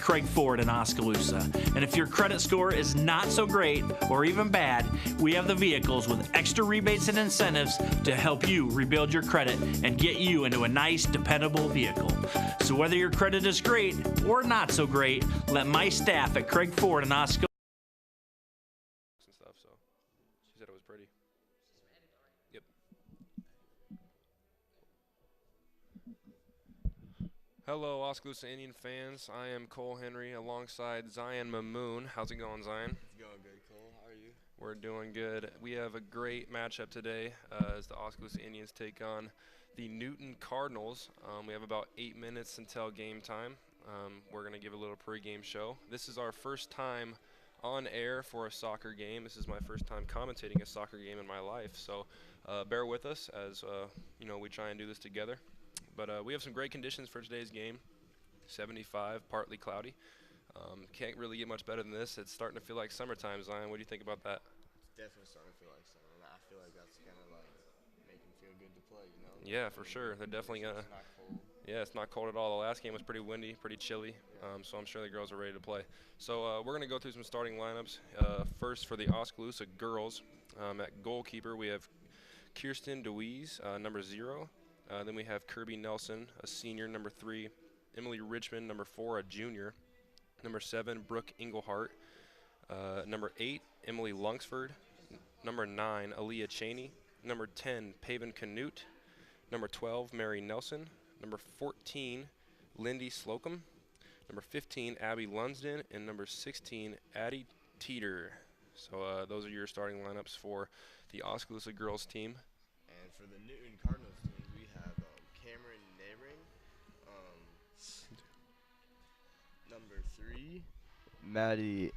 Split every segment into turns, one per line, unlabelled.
Craig Ford in Oskaloosa. And if your credit score is not so great or even bad, we have the vehicles with extra rebates and incentives to help you rebuild your credit and get you into a nice, dependable vehicle. So whether your credit is great or not so great, let my staff at Craig Ford in Oskaloosa
and stuff, so she said it was pretty. Yep. Hello, Oskaloosa Indian fans. I am Cole Henry alongside Zion Mamoon. How's it going, Zion?
It's going good, Cole. How are you?
We're doing good. We have a great matchup today as the Oskaloosa Indians take on the Newton Cardinals. We have about 8 minutes until game time. We're going to give a little pregame show. This is our first time on air for a soccer game. This is my first time commentating a soccer game in my life, so bear with us as we try and do this together. But we have some great conditions for today's game. 75, partly cloudy. Can't really get much better than this. It's starting to feel like summertime, Zion. What do you think about that?
It's definitely starting to feel like summer, and I feel like that's gonna make them feel good to play, you know?
Yeah, for sure. They're definitely gonna.
It's not cold.
Yeah, it's not cold at all. The last game was pretty windy, pretty chilly, so I'm sure the girls are ready to play. So we're going to go through some starting lineups. First, for the Oskaloosa girls, at goalkeeper, we have Kirsten DeWeese, number 0. Then we have Kirby Nelson, a senior, number 3. Emily Richmond, number 4, a junior. Number 7, Brooke Englehart. Number 8, Emily Lungsford. Number 9, Aaliyah Cheney. Number 10, Paven Canute. Number 12, Mary Nelson. Number 14, Lindy Slocum. Number 15, Abby Lunsden. And number 16, Addie Teeter. So those are your starting lineups for the Oskaloosa girls team.
And for the Newton Cardinals team, we have Cameron Nehring. Number 3, Maddie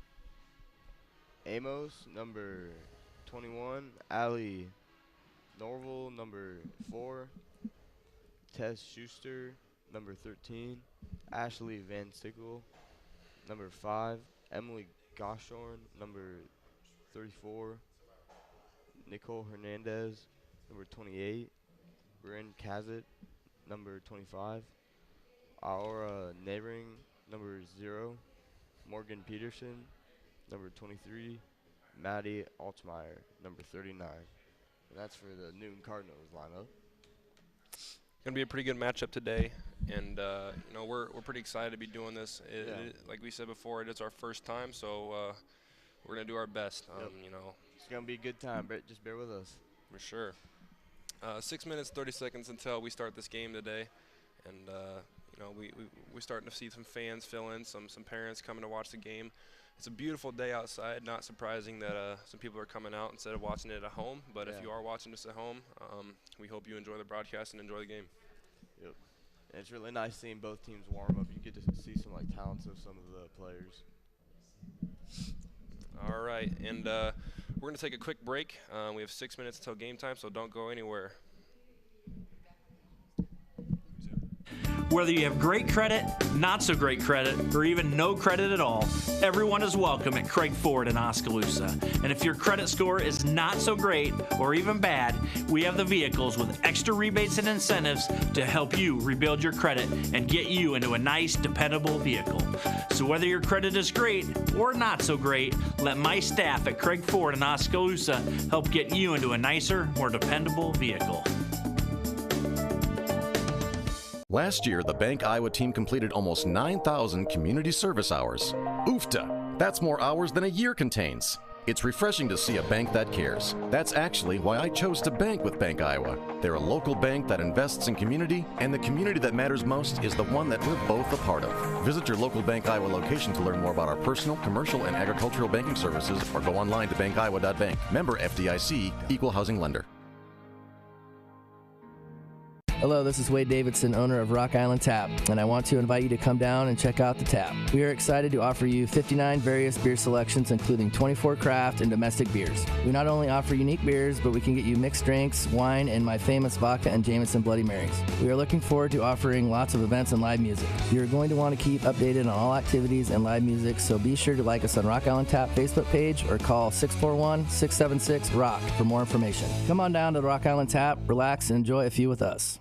Amos. Number 21, Allie Norval. Number 4, Tess Schuster. Number 13, Ashley Van Sickle. Number 5, Emily Goshorn. Number 34, Nicole Hernandez. Number 28, Bryn Kazit. Number 25, Aura Nehring. Number 0, Morgan Peterson. Number 23, Maddie Altmaier. Number 39. And that's for the Newton Cardinals lineup.
Going to be a pretty good matchup today, and we're pretty excited to be doing this. Like we said before, it is our first time, so we're going to do our best.
It's going to be a good time, but just bear with us.
For sure. 6 minutes, 30 seconds until we start this game today, and we're starting to see some fans fill in, some parents coming to watch the game. It's a beautiful day outside. Not surprising that some people are coming out instead of watching it at home. But if you are watching this at home, we hope you enjoy the broadcast and enjoy the game.
Yep. And it's really nice seeing both teams warm up. You get to see some talents of some of the players.
All right, and we're going to take a quick break. We have 6 minutes until game time, so don't go anywhere.
Whether you have great credit, not so great credit, or even no credit at all, everyone is welcome at Craig Ford in Oskaloosa. And if your credit score is not so great or even bad, we have the vehicles with extra rebates and incentives to help you rebuild your credit and get you into a nice, dependable vehicle. So whether your credit is great or not so great, let my staff at Craig Ford in Oskaloosa help get you into a nicer, more dependable vehicle.
Last year, the Bank Iowa team completed almost 9,000 community service hours. Oofta! That's more hours than a year contains. It's refreshing to see a bank that cares. That's actually why I chose to bank with Bank Iowa. They're a local bank that invests in community, and the community that matters most is the one that we're both a part of. Visit your local Bank Iowa location to learn more about our personal, commercial, and agricultural banking services, or go online to bankiowa.bank. Member FDIC, Equal Housing Lender.
Hello, this is Wade Davidson, owner of Rock Island Tap, and I want to invite you to come down and check out the tap. We are excited to offer you 59 various beer selections, including 24 craft and domestic beers. We not only offer unique beers, but we can get you mixed drinks, wine, and my famous vodka and Jameson Bloody Marys. We are looking forward to offering lots of events and live music. You're going to want to keep updated on all activities and live music, so be sure to like us on Rock Island Tap Facebook page or call 641-676-ROCK for more information. Come on down to the Rock Island Tap, relax, and enjoy a few with us.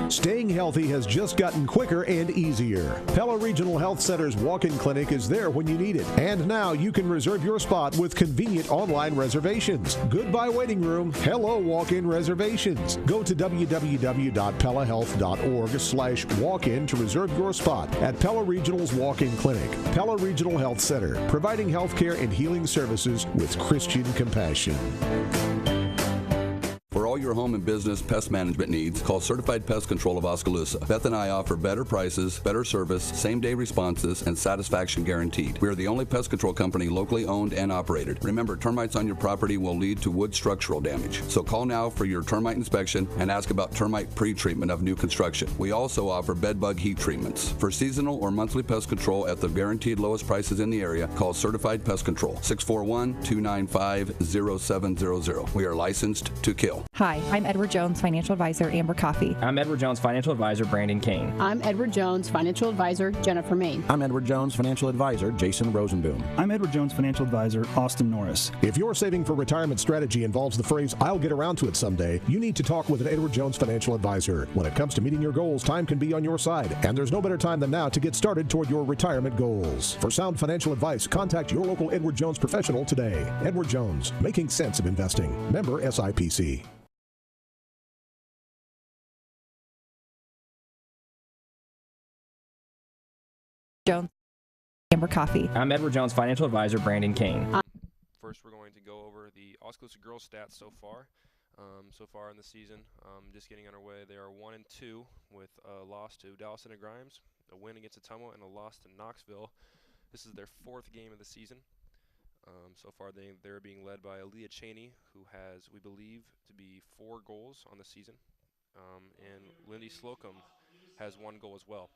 Staying healthy has just gotten quicker and easier. Pella Regional Health Center's walk-in clinic is there when you need it. And now you can reserve your spot with convenient online reservations. Goodbye waiting room. Hello walk-in reservations. Go to www.pellahealth.org/walk-in to reserve your spot at Pella Regional's walk-in clinic. Pella Regional Health Center, providing healthcare and healing services with Christian compassion.
For all your home and business pest management needs, call Certified Pest Control of Oskaloosa. Beth and I offer better prices, better service, same-day responses, and satisfaction guaranteed. We are the only pest control company locally owned and operated. Remember, termites on your property will lead to wood structural damage. So call now for your termite inspection and ask about termite pre-treatment of new construction. We also offer bed bug heat treatments. For seasonal or monthly pest control at the guaranteed lowest prices in the area, call Certified Pest Control, 641-295-0700. We are licensed to kill.
Hi, I'm Edward Jones, Financial Advisor, Amber Coffee.
I'm Edward Jones, Financial Advisor, Brandon Kane.
I'm Edward Jones, Financial Advisor, Jennifer Main.
I'm Edward Jones, Financial Advisor, Jason Rosenboom.
I'm Edward Jones, Financial Advisor, Austin Norris.
If your saving for retirement strategy involves the phrase, "I'll get around to it someday," you need to talk with an Edward Jones Financial Advisor. When it comes to meeting your goals, time can be on your side, and there's no better time than now to get started toward your retirement goals. For sound financial advice, contact your local Edward Jones professional today. Edward Jones, making sense of investing. Member SIPC.
Jones, Amber Coffee.
I'm Edward Jones, Financial Advisor, Brandon Kane.
First, we're going to go over the Oskaloosa girls stats so far. So far in the season, just getting underway. They are 1-2 with a loss to Dallas and Grimes, a win against Ottumwa, and a loss to Knoxville. This is their fourth game of the season. So far, they're being led by Aaliyah Cheney, who has, we believe, to be 4 goals on the season. And Lindy Slocum has 1 goal as well.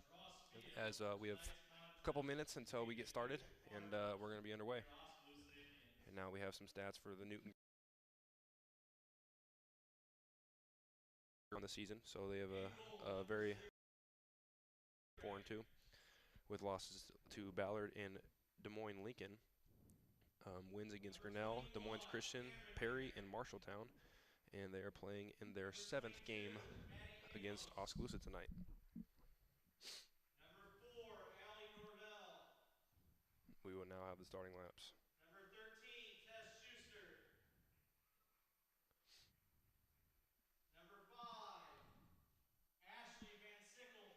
As we have a couple minutes until we get started, and we're going to be underway. And now we have some stats for the Newton on the season. So they have a very 4-2 with losses to Ballard and Des Moines Lincoln. Wins against Grinnell, Des Moines Christian, Perry, and Marshalltown. And they are playing in their 7th game against Oskaloosa tonight. We will now have the starting lineups.
Number 13, Tess Schuster. Number 5, Ashley Van Sickle.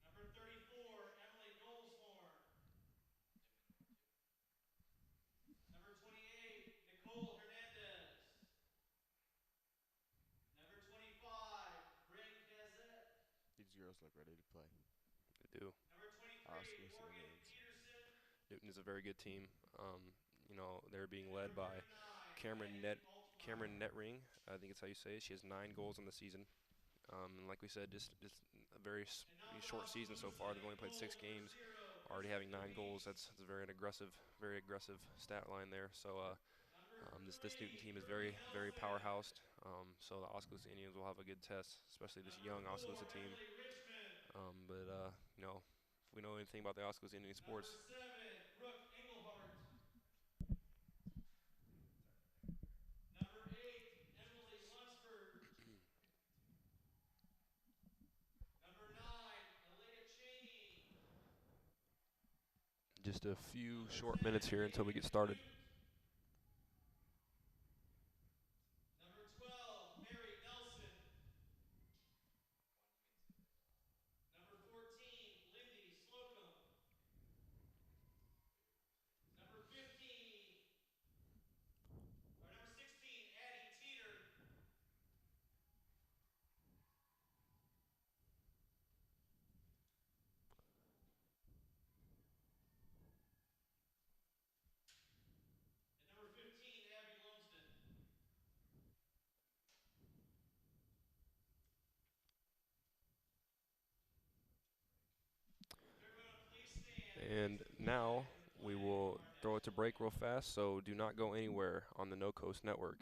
Number 34, Emily Golshorn. Number 28, Nicole Hernandez. Number 25, Bryn Kazet.
These girls look ready to play.
They do.
Number 23, Morgan Peterson.
Newton is a very good team. You know, they're being led by Cameron Netring. I think it's how you say it. She has 9 goals in the season. And like we said, just a very short season so far. They've only played 6 games, already having 9 goals. That's a very aggressive stat line there. So this Newton team is very, very powerhoused. So the Oskaloosa Indians will have a good test, especially this young Oskaloosa team. You know, if we know anything about the Oskaloosa Indian sports.
Number 7, Brooke Engelhart. Number 8, Emily Lunsford. Number 9, Aaliyah Cheney.
Just a few short minutes here until we get started.
Number 12, Mary Nelson. Number 14, Lindy Slocum. Number 16, Addie Teeter. And number 15, Abby Lumsden.
And now we will throw it to break real fast, so do not go anywhere on the No Coast Network.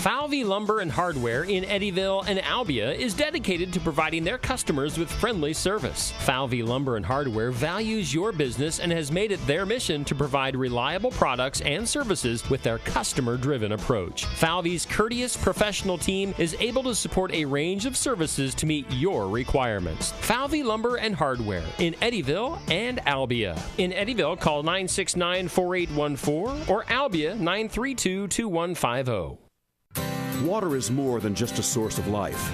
Falvey Lumber and Hardware in Eddyville and Albia is dedicated to providing their customers with friendly service. Falvey Lumber and Hardware values your business and has made it their mission to provide reliable products and services with their customer-driven approach. Falvey's courteous professional team is able to support a range of services to meet your requirements. Falvey Lumber and Hardware in Eddyville and Albia. In Eddyville, call 969-4814 or Albia 932-2150.
Water is more than just a source of life.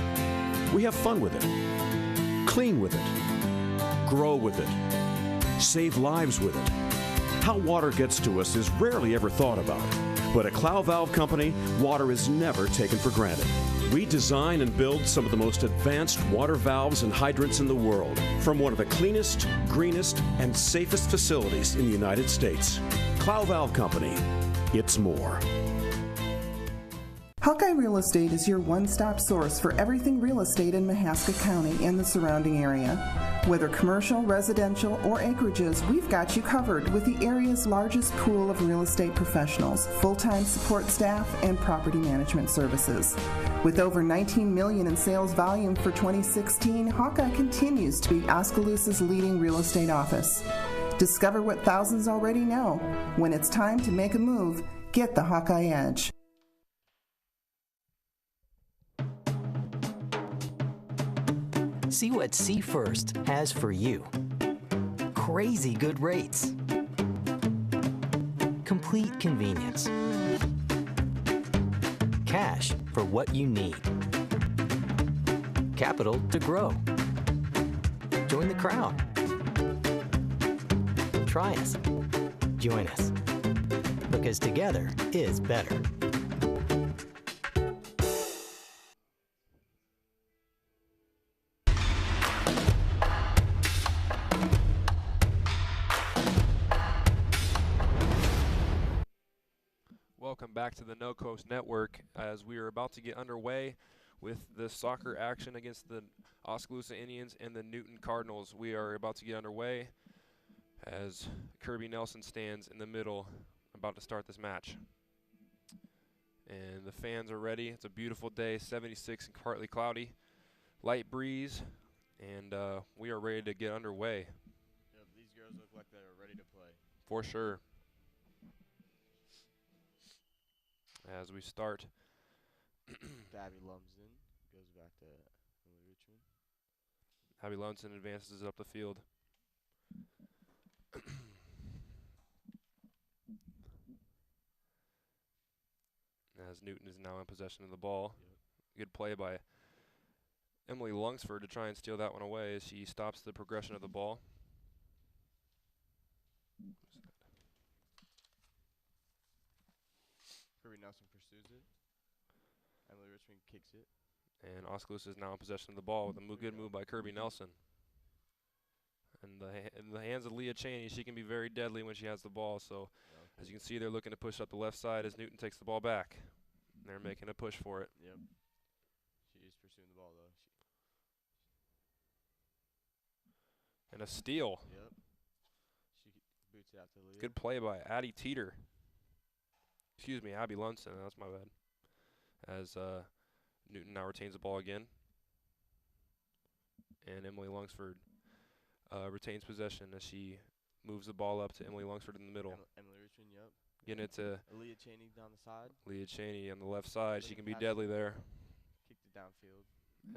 We have fun with it, clean with it, grow with it, save lives with it. How water gets to us is rarely ever thought about. But at Clow Valve Company, water is never taken for granted. We design and build some of the most advanced water valves and hydrants in the world from one of the cleanest, greenest, and safest facilities in the United States. Clow Valve Company, it's more.
Hawkeye Real Estate is your one-stop source for everything real estate in Mahaska County and the surrounding area. Whether commercial, residential, or acreages, we've got you covered with the area's largest pool of real estate professionals, full-time support staff, and property management services. With over $19 million in sales volume for 2016, Hawkeye continues to be Oskaloosa's leading real estate office. Discover what thousands already know. When it's time to make a move, get the Hawkeye Edge.
See what See First has for you. Crazy good rates. Complete convenience. Cash for what you need. Capital to grow. Join the crowd. Try us. Join us. Because together is better.
Welcome back to the No Coast Network as we are about to get underway with the soccer action against the Oskaloosa Indians and the Newton Cardinals. We are about to get underway as Kirby Nelson stands in the middle about to start this match. And the fans are ready. It's a beautiful day, 76 and partly cloudy, light breeze, and we are ready to get underway.
Yep, these girls look like they're ready to play.
For sure. As we start.
Abby Lumsden goes back to Emily Richmond.
Abby Lumsden advances up the field. As Newton is now in possession of the ball. Yep. Good play by Emily Lungsford to try and steal that one away as she stops the progression of the ball.
Kirby Nelson pursues it. Emily Richmond kicks it.
And Oskaloosa is now in possession of the ball with a good move by Kirby Nelson. And in the hands of Leah Cheney, she can be very deadly when she has the ball. So as you can see, they're looking to push up the left side as Newton takes the ball back. They're making a push for it.
Yep. She is pursuing the ball, though.
And a steal.
Yep. She boots it out to Leah.
Good play by Addie Teeter. Excuse me, Abby Lunson. That's my bad. As Newton now retains the ball again. And Emily Lungsford retains possession as she moves the ball up to Emily Lungsford in the middle.
Emily Richmond, yep.
Getting it to
Leah Cheney down the side.
Leah Cheney on the left side. She can be deadly there.
Kicked it downfield.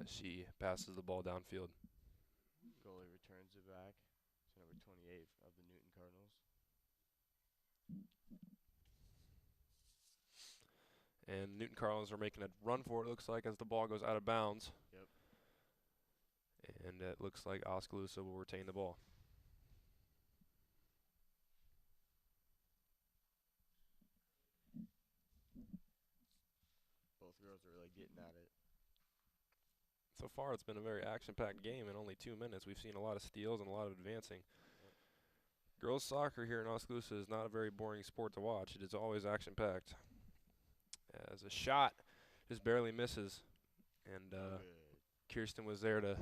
As she passes the ball downfield.
Goalie returns it back to number 28 of the Newton Cardinals.
And Newton Cardinals are making a run for it, looks like, as the ball goes out of bounds.
Yep.
And it looks like Oskaloosa will retain the ball.
Both girls are really getting at it.
So far, it's been a very action-packed game in only 2 minutes. We've seen a lot of steals and a lot of advancing. Yep. Girls soccer here in Oskaloosa is not a very boring sport to watch. It is always action-packed. As a shot just barely misses, and Kirsten was there to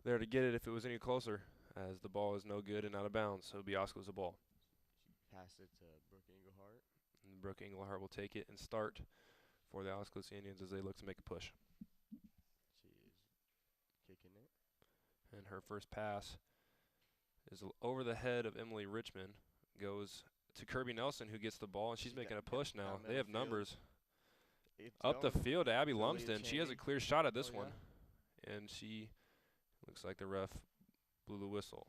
get it if it was any closer, as the ball is no good and out of bounds, so it'll be Oskaloosa ball.
She passed it to Brooke Englehart.
And Brooke Englehart will take it and start for the Oskaloosa Indians as they look to make a push.
She is kicking it.
And her first pass is over the head of Emily Richmond, goes to Kirby Nelson, who gets the ball, and she's making a push now. They have numbers. Up the field to Abby Lumsden. She has a clear shot at this one. And she looks like the ref blew the whistle.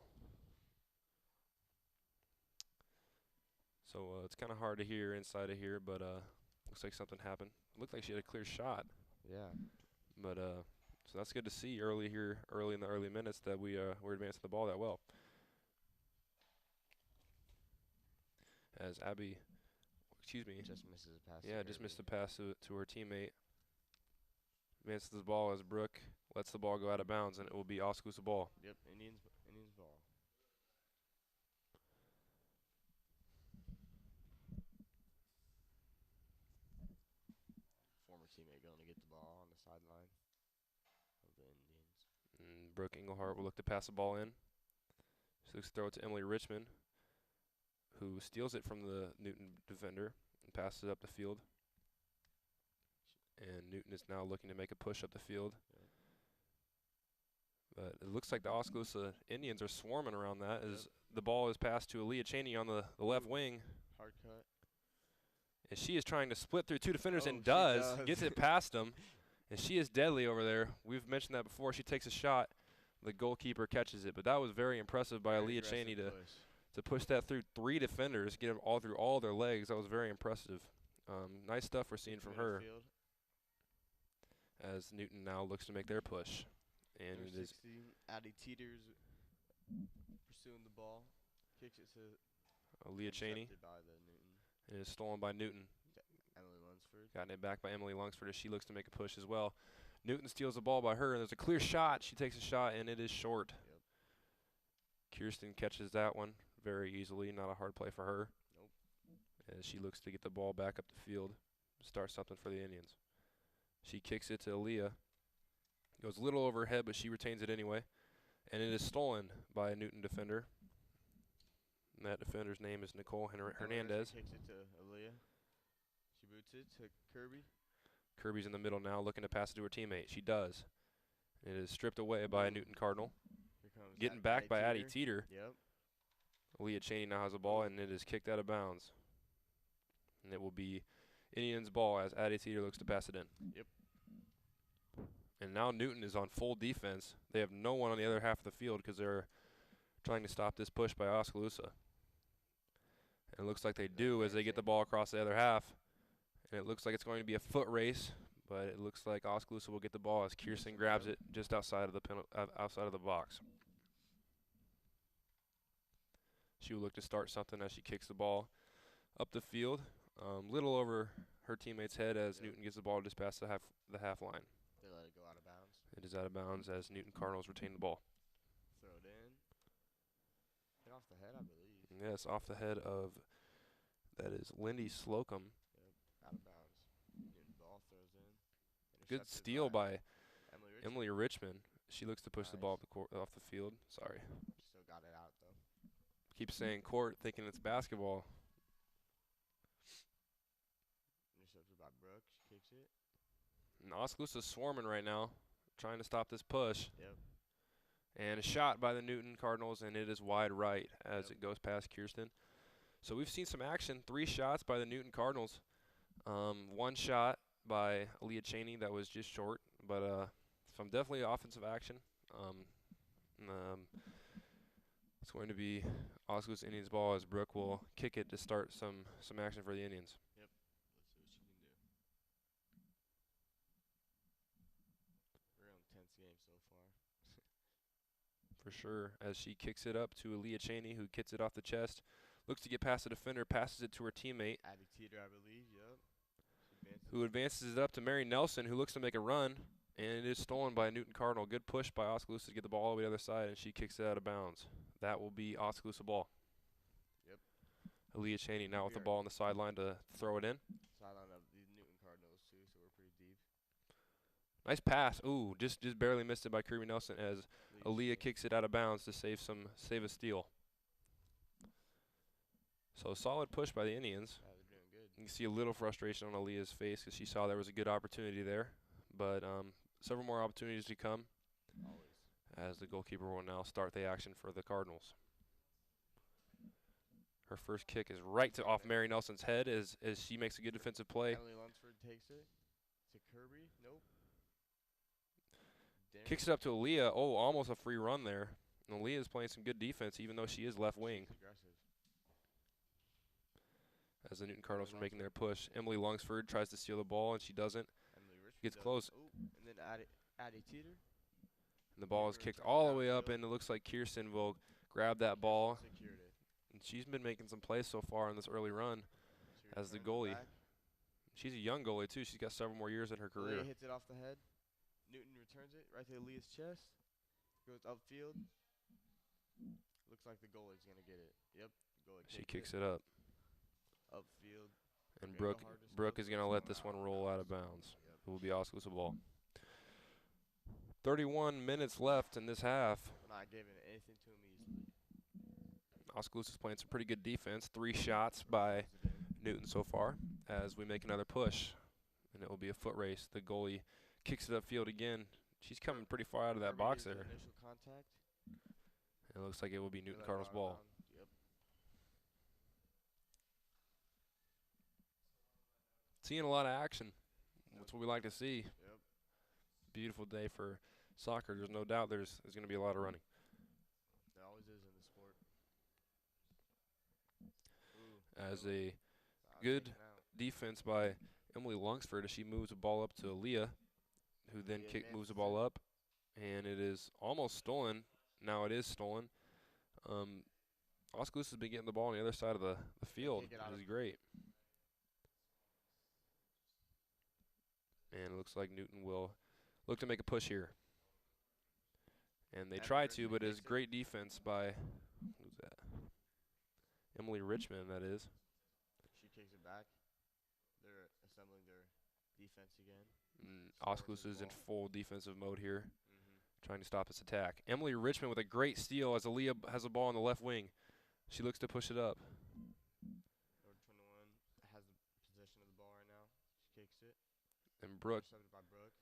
So it's kind of hard to hear inside of here, but looks like something happened. It looked like she had a clear shot.
Yeah.
But so that's good to see early in the early minutes that we're advancing the ball that well. As Abby, excuse me.
Just misses a pass.
Yeah, just missed a pass to her teammate. Advances the ball as Brooke lets the ball go out of bounds, and it will be Oskaloosa ball.
Yep, Indians ball. Former teammate going to get the ball on the sideline of the Indians.
And Brooke Englehart will look to pass the ball in. She looks to throw it to Emily Richmond, who steals it from the Newton defender and passes it up the field. And Newton is now looking to make a push up the field.
Yep.
But it looks like the Oskaloosa Indians are swarming around that as the ball is passed to Aaliyah Cheney on the left wing.
Hard cut.
And she is trying to split through two defenders and does. Gets it past them. And she is deadly over there. We've mentioned that before. She takes a shot. The goalkeeper catches it. But that was very impressive by Aaliyah Cheney to push that through three defenders, get them all through all their legs. That was very impressive. Nice stuff we're seeing from her. As Newton now looks to make their push. And it is
Addie Teeters pursuing the ball. Kicks it to
Aaliyah Cheney.
By the Newton.
It is stolen by Newton.
Emily Lunsford.
Gotten it back by Emily Lunsford as she looks to make a push as well. Newton steals the ball by her, and there's a clear shot. She takes a shot, and it is short.
Yep.
Kirsten catches that one very easily. Not a hard play for her.
Nope.
As she looks to get the ball back up the field, start something for the Indians. She kicks it to Aaliyah. Goes a little over her head, but she retains it anyway. And it is stolen by a Newton defender. And that defender's name is Nicole Hernandez.
She kicks it to Aaliyah. She boots it to Kirby.
Kirby's in the middle now looking to pass it to her teammate. She does. It is stripped away by a Newton Cardinal. Getting back by Addie Teeter.
Yep.
Aaliyah Cheney now has the ball, and it is kicked out of bounds. And it will be Indians' ball as Addie Teeter looks to pass it in.
Yep.
And now Newton is on full defense. They have no one on the other half of the field because they're trying to stop this push by Oskaloosa. And it looks like they do as they get the ball across the other half. And it looks like it's going to be a foot race, but it looks like Oskaloosa will get the ball as Kirsten grabs it just outside of the box. She will look to start something as she kicks the ball up the field, little over her teammate's head as Newton gets the ball just past the half line.
They let it go out of bounds.
It is out of bounds as Newton Cardinals retain the ball.
Throw it in. Hit off the head, I believe.
Yes, off the head of, that is Lindy Slocum.
Yep, out of bounds. Newton ball throws in.
Good steal by
Emily
Richmond. She looks to push the ball off the field. Sorry.
Still got it out, though.
Keep saying court, thinking it's basketball.
Intercepted by Brooke. She kicks it.
And Oskaloosa's swarming right now, trying to stop this push.
Yep.
And a shot by the Newton Cardinals, and it is wide right as it goes past Kirsten. So we've seen some action. 3 shots by the Newton Cardinals. 1 shot by Aaliyah Cheney that was just short, but some definitely offensive action. It's going to be Oskaloosa Indians ball as Brooke will kick it to start some action for the Indians.
Yep. Let's see what she can do. Real intense game so far.
For sure, as she kicks it up to Aaliyah Cheney, who gets it off the chest, looks to get past the defender, passes it to her teammate.
Addie Teeter, I believe, yep.
Who advances it up to Mary Nelson, who looks to make a run, and it is stolen by a Newton Cardinal. Good push by Oskaloosa to get the ball all the way to the other side, and she kicks it out of bounds. That will be Oskaloosa ball.
Yep.
Aaliyah Cheney now with the ball on the sideline to throw it in.
Sideline of the Newton Cardinals, too, so we're pretty deep.
Nice pass. Ooh, just barely missed it by Kirby Nelson as Aaliyah kicks it out of bounds to save a steal. So solid push by the Indians.
Yeah, they're doing good.
You can see a little frustration on Aaliyah's face because she saw there was a good opportunity there. But several more opportunities to come as the goalkeeper will now start the action for the Cardinals. Her first kick is right to off Mary Nelson's head as she makes a good defensive play.
Emily Lunsford takes it to Kirby. Nope.
Kicks it up to Aaliyah. Oh, almost a free run there. And Aaliyah is playing some good defense even though she is left wing. As the Newton Cardinals are making their push. Emily Lunsford tries to steal the ball and she doesn't. Gets close.
Oh, and then Addie Teeter.
And the ball is kicked all the way up, and it looks like Kirsten will grab that ball. And she's been making some plays so far in this early run as the goalie. She's a young goalie, too. She's got several more years in her career.
Hits it off the head. Newton returns it right to Aaliyah's chest. Goes upfield. Looks like the goalie's going to get it. Yep, the goalie
She kicks it up.
Upfield.
And Brooke is going to let this one roll out of bounds. It will be Oskaloosa ball. 31 minutes left in this half.
We're not giving anything to him easily.
Oskaloosa's playing some pretty good defense. 3 shots by Newton so far as we make another push. And it will be a foot race. The goalie kicks it upfield again. She's coming pretty far out of that box there.
Initial contact.
It looks like it will be Newton Cardinals ball.
Yep.
Seeing a lot of action. That's what we like to see.
Yep.
Beautiful day for soccer. There's no doubt there's going to be a lot of running.
There always is in the sport.
As a good defense by Emily Lunsford as she moves the ball up to Aaliyah, who then moves the ball up, and it is almost stolen. Now it is stolen. Oskaloosa has been getting the ball on the other side of the field. It is great. And it looks like Newton will look to make a push here. And they try to, but it is great defense by, who's that? Emily Richmond, that is.
She kicks it back. They're assembling their defense again.
Oskaloosa is in full defensive mode here, trying to stop this attack. Emily Richmond with a great steal as Aaliyah has the ball on the left wing. She looks to push it up.
Number 21 has the possession of the ball right now. She kicks it.
And Brooke
Intercepted by Brooke.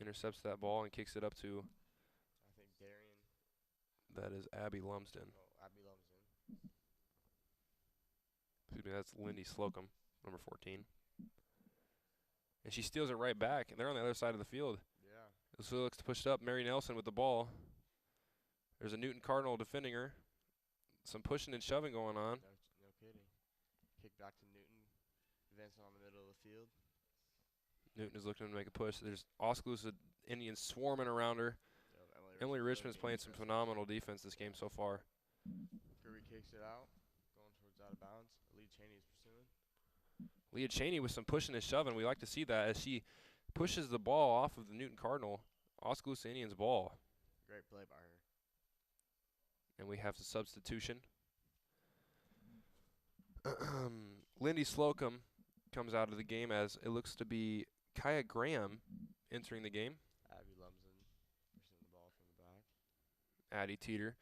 intercepts that ball and kicks it up to,
I think, Darian.
that is Abby Lumsden.
Oh, Abby Lumsden.
Excuse me, that's Lindy Slocum, number 14. And she steals it right back, and they're on the other side of the field.
Yeah.
So looks to push it up. Mary Nelson with the ball. There's a Newton Cardinal defending her. Some pushing and shoving going on.
No kidding. Kick back to Newton. Advancing on the middle of the field.
Newton is looking to make a push. There's Oskaloosa Indians swarming around her.
Yep,
Emily Richmond's playing some phenomenal defense this game so far.
Kirby kicks it out. Going towards out of bounds. Lee Cheney is pursuing.
Leah Cheney with some pushing and shoving. We like to see that as she pushes the ball off of the Newton Cardinal. Oskaloosa Indians ball.
Great play by her.
And we have the substitution. Lindy Slocum comes out of the game as it looks to be Kaya Graham entering the game.
Abby Lumsden receiving the ball from the back.
Addie Teeter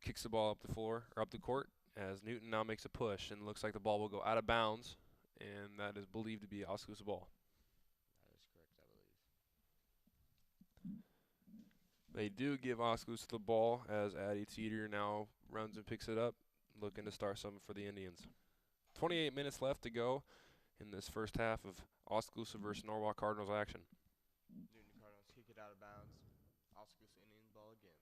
kicks the ball up the floor, or up the court, as Newton now makes a push and looks like the ball will go out of bounds, and that is believed to be Oskaloosa ball.
That is correct, I believe.
They do give Oskaloosa the ball as Addie Teeter now runs and picks it up, looking to start something for the Indians. 28 minutes left to go in this first half of Oskaloosa versus Norwalk Cardinals action.
Newton Cardinals kick it out of bounds. Oskaloosa Indians ball again.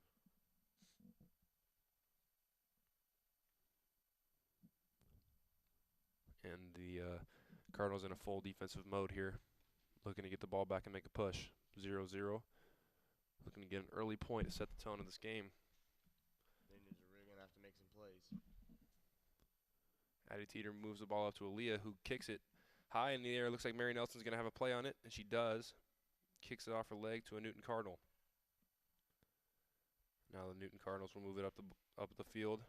And the Cardinals in a full defensive mode here, looking to get the ball back and make a push. 0-0. Looking to get an early point to set the tone of this game.
The Indians are really going to have to make some plays.
Addie Teeter moves the ball up to Aaliyah, who kicks it high in the air. Looks like Mary Nelson's going to have a play on it, and she does. Kicks it off her leg to a Newton Cardinal. Now the Newton Cardinals will move it up the field.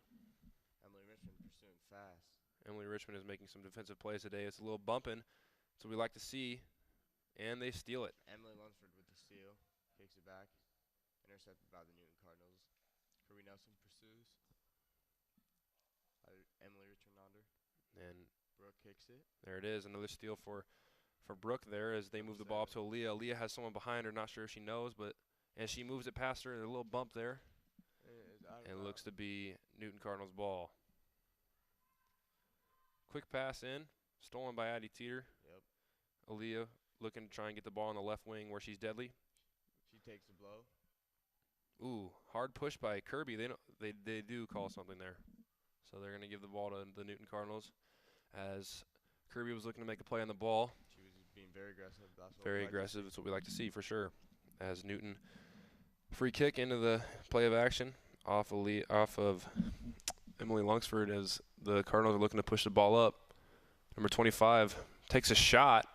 Emily Richmond pursuing fast.
Emily Richmond is making some defensive plays today. It's a little bumping. That's what we like to see. And they steal it.
Emily Lunsford with the steal. Kicks it back. Intercepted by the Newton Cardinals. Kirby Nelson pursues. Emily Richmond under.
And
Brooke kicks it.
There it is, another steal for Brooke there as they move the ball up to Aaliyah. Aaliyah has someone behind her, not sure if she knows, but and she moves it past her, and a little bump there. And it looks to be Newton Cardinals' ball. Quick pass in, stolen by Addie Teeter.
Yep.
Aaliyah looking to try and get the ball on the left wing where she's deadly.
She takes the blow.
Ooh, hard push by Kirby. They do call something there. So they're going to give the ball to the Newton Cardinals as Kirby was looking to make a play on the ball.
She was being very aggressive. That's what
very aggressive. It's what we like to see for sure. As Newton, free kick into the play of action off of Emily Lungsford as the Cardinals are looking to push the ball up. Number 25 takes a shot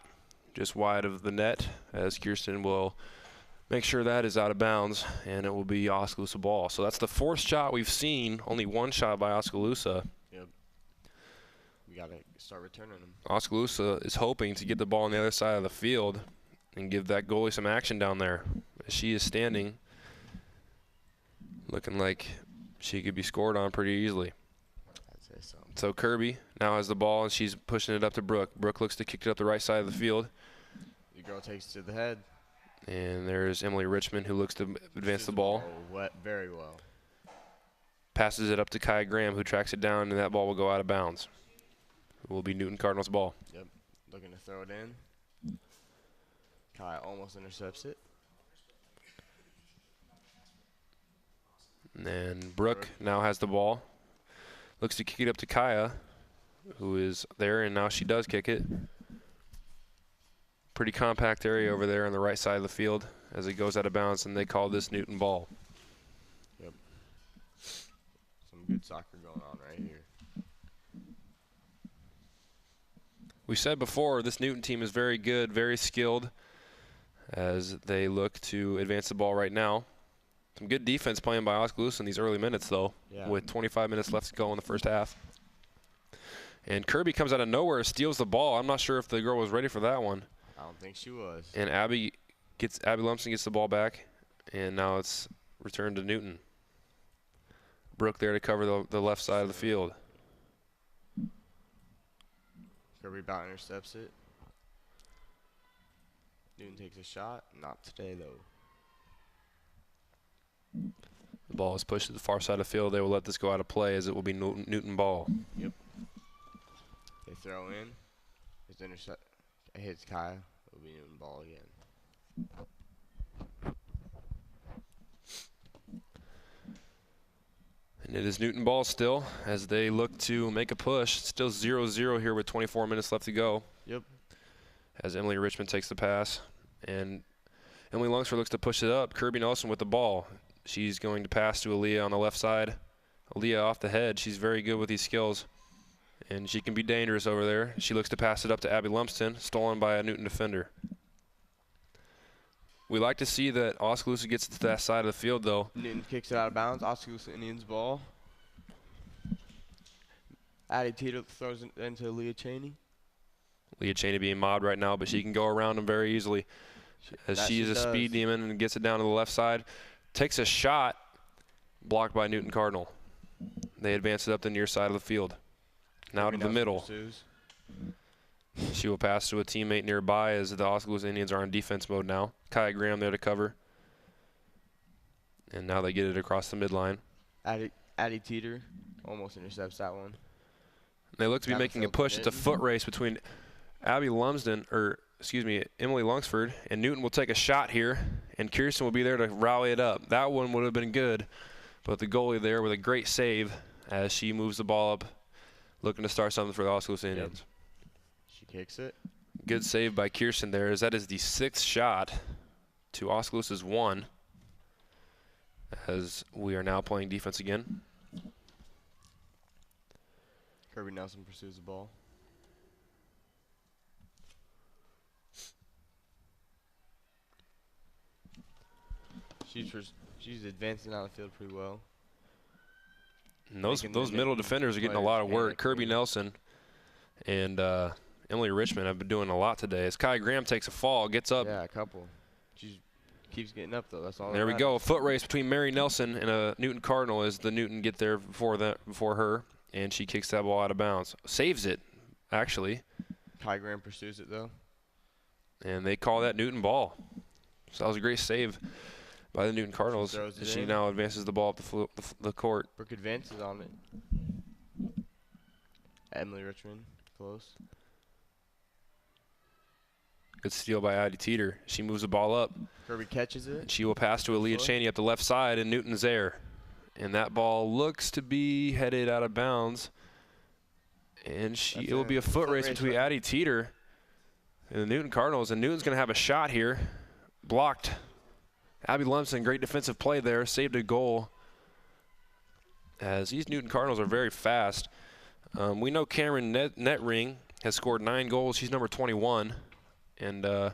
just wide of the net as Kirsten will make sure that is out of bounds, and it will be Oskaloosa ball. So that's the fourth shot we've seen, only one shot by Oskaloosa.
Yep. We got to start returning them.
Oskaloosa is hoping to get the ball on the other side of the field and give that goalie some action down there. She is standing, looking like she could be scored on pretty easily.
I'd say so.
So Kirby now has the ball, and she's pushing it up to Brooke. Brooke looks to kick it up the right side of the field.
The girl takes it to the head.
And there's Emily Richmond, who looks to advance the ball.
Very well.
Passes it up to Kai Graham, who tracks it down, and that ball will go out of bounds. It will be Newton Cardinals' ball.
Yep. Looking to throw it in. Kai almost intercepts it.
And Brooke now has the ball. Looks to kick it up to Kaya, who is there, and now she does kick it. Pretty compact area over there on the right side of the field as it goes out of bounds, and they call this Newton ball.
Yep. Some good soccer going on right here.
We said before, this Newton team is very good, very skilled as they look to advance the ball right now. Some good defense playing by Oskaloosa in these early minutes, though, with 25 minutes left to go in the first half. And Kirby comes out of nowhere, steals the ball. I'm not sure if the girl was ready for that one.
I don't think she was.
And Abby Lumpson gets the ball back, and now it's returned to Newton. Brooke there to cover the left side of the field.
Kirby about intercepts it. Newton takes a shot. Not today, though.
The ball is pushed to the far side of the field. They will let this go out of play as it will be Newton ball.
Yep. They throw in. It's intercept. It hits Kaya. It'll be Newton ball again.
And it is Newton ball still as they look to make a push. Still 0-0 here with 24 minutes left to go.
Yep.
As Emily Richmond takes the pass. And Emily Lungsford looks to push it up. Kirby Nelson with the ball. She's going to pass to Aaliyah on the left side. Aaliyah off the head. She's very good with these skills. And she can be dangerous over there. She looks to pass it up to Abby Lumsden, stolen by a Newton defender. We like to see that Oskaloosa gets to that side of the field, though.
Newton kicks it out of bounds. Oskaloosa Indians ball. Addie Teeter throws it into Leah Cheney.
Leah Cheney being mobbed right now, but she can go around him very easily. As she is a speed demon and gets it down to the left side. Takes a shot, blocked by Newton Cardinal. They advance it up the near side of the field. Now to the middle.
Pursues.
She will pass to a teammate nearby as the Oskaloosa Indians are in defense mode now. Kaya Graham there to cover. And now they get it across the midline.
Addie Teeter almost intercepts that one.
They look to be making a push. It's a foot race between Emily Lungsford, and Newton will take a shot here, and Kirsten will be there to rally it up. That one would have been good, but the goalie there with a great save as she moves the ball up, looking to start something for the Oskaloosa Indians.
She kicks it.
Good save by Kirsten there, as that is the 6th shot to Oskaloosa's 1, as we are now playing defense again.
Kirby Nelson pursues the ball. She's advancing out of the field pretty well.
And those middle defenders are getting a lot of work. Kirby Nelson and Emily Richmond have been doing a lot today. As Kai Graham takes a fall, gets up.
Yeah, a couple. She keeps getting up, though. That's all.
There we go. A foot race between Mary Nelson and a Newton Cardinal as the Newton get there before her, and she kicks that ball out of bounds. Saves it, actually.
Kai Graham pursues it, though.
And they call that Newton ball. So that was a great save by the Newton Cardinals. She now advances the ball up the court.
Brooke advances on it. Emily Richmond, close.
Good steal by Addie Teeter. She moves the ball up.
Kirby catches it.
And she will pass to Aaliyah Cheney up the left side, and Newton's there. And that ball looks to be headed out of bounds. And it will be a foot race between Addie Teeter and the Newton Cardinals. And Newton's going to have a shot here. Blocked. Abby Lumsden, great defensive play there. Saved a goal. As these Newton Cardinals are very fast. We know Cameron Netring has scored 9 goals. She's number 21. And I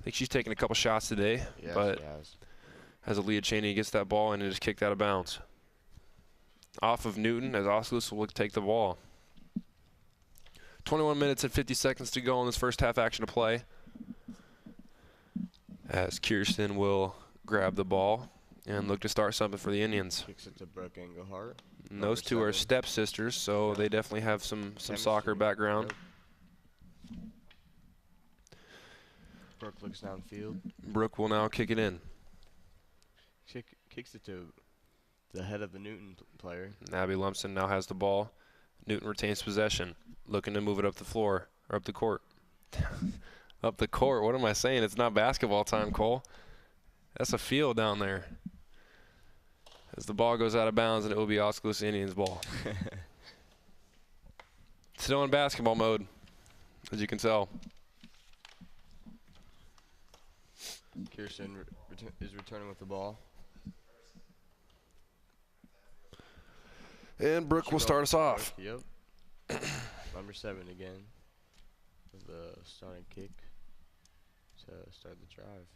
think she's taken a couple shots today.
Yeah,
but
she has.
As Aaliyah Cheney gets that ball and it is kicked out of bounds. Off of Newton as Oskaloosa will take the ball. 21 minutes and 50 seconds to go in this first half action of play. As Kirsten will grab the ball and look to start something for the Indians.
Kicks it to Brooke Engelhart.
And those two are stepsisters, so they definitely have some soccer background.
Yep. Brooke looks downfield.
Brooke will now kick it in.
Kicks it to the head of the Newton player.
Abby Lumsden now has the ball. Newton retains possession, looking to move it up the floor, or up the court. Up the court, what am I saying? It's not basketball time, Cole. That's a field down there. As the ball goes out of bounds, and it will be Oskaloosa Indians ball. Still in basketball mode, as you can tell.
Kirsten is returning with the ball.
And Brooke will start us off.
Yep. Number 7 again. With the starting kick to start the drive.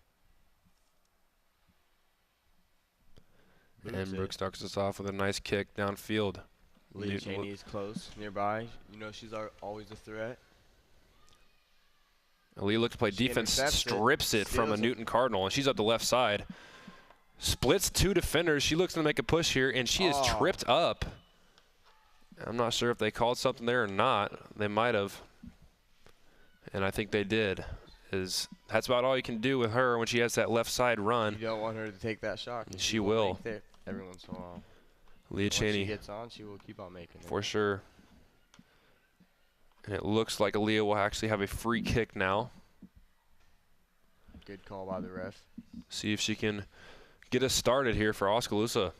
And Brooke starts us off with a nice kick downfield.
Lee Cheney is close, nearby. You know she's always a threat.
Lee looks to play defense, strips it from a Newton Cardinal, and she's up the left side. Splits 2 defenders. She looks to make a push here, and she is tripped up. I'm not sure if they called something there or not. They might have. And I think they did. That's about all you can do with her when she has that left side run.
You don't want her to take that shot.
She will.
Every once in a while.
Leah Cheney.
When she gets on, she will keep on making it.
For sure. And it looks like Aaliyah will actually have a free kick now.
Good call by the ref.
See if she can get us started here for Oskaloosa.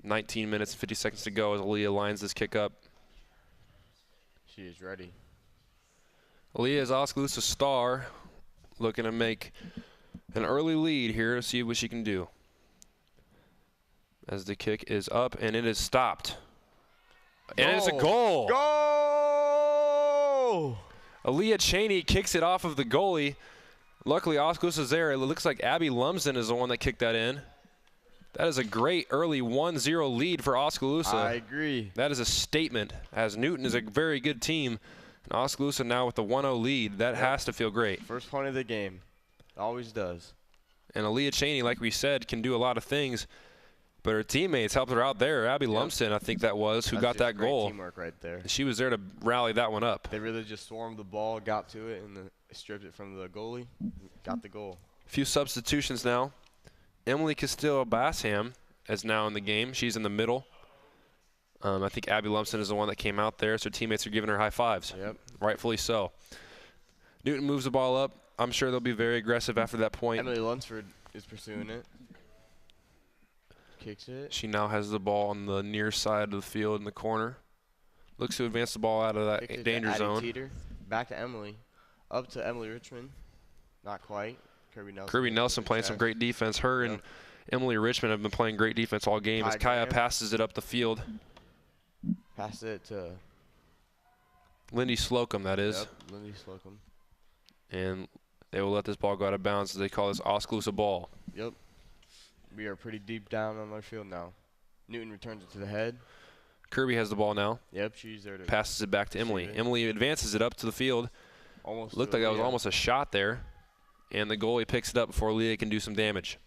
19 minutes and 50 seconds to go as Aaliyah lines this kick up.
She is ready.
Aaliyah is Oskaloosa star, looking to make an early lead here to see what she can do. As the kick is up and it is stopped. And it's a goal.
Goal!
Aaliyah Cheney kicks it off of the goalie. Luckily, Oskaloosa's there. It looks like Abby Lumsden is the one that kicked that in. That is a great early 1-0 lead for Oskaloosa.
I agree.
That is a statement, as Newton is a very good team. And Oskaloosa now with the 1-0 lead. That has to feel great.
First point of the game. Always does.
And Aaliyah Cheney, like we said, can do a lot of things. But her teammates helped her out there. Abby Lumsden, I think that was, who got that goal.
Teamwork right there.
She was there to rally that one up.
They really just swarmed the ball, got to it, and stripped it from the goalie. Got the goal.
A few substitutions now. Emily Castillo-Bassham is now in the game. She's in the middle. I think Abby Lumsden is the one that came out there, so her teammates are giving her high fives.
Yep.
Rightfully so. Newton moves the ball up. I'm sure they'll be very aggressive after that point.
Emily Lunsford is pursuing it. Kicks it.
She now has the ball on the near side of the field in the corner. Looks to advance the ball out of that danger zone.
Teeter. Back to Emily. Up to Emily Richmond. Not quite.
Kirby Nelson playing some great defense. Her and Emily Richmond have been playing great defense all game as Kaya passes it up the field.
Pass it to
Lindy Slocum, that is.
Yep, Lindy Slocum.
And they will let this ball go out of bounds as they call this Oskaloosa ball.
Yep. We are pretty deep down on our field now. Newton returns it to the head.
Kirby has the ball now.
Yep, she's there to
passes it back to Emily. Emily advances it up to the field.
Almost
looked like that was almost a shot there. And the goalie picks it up before Leah can do some damage.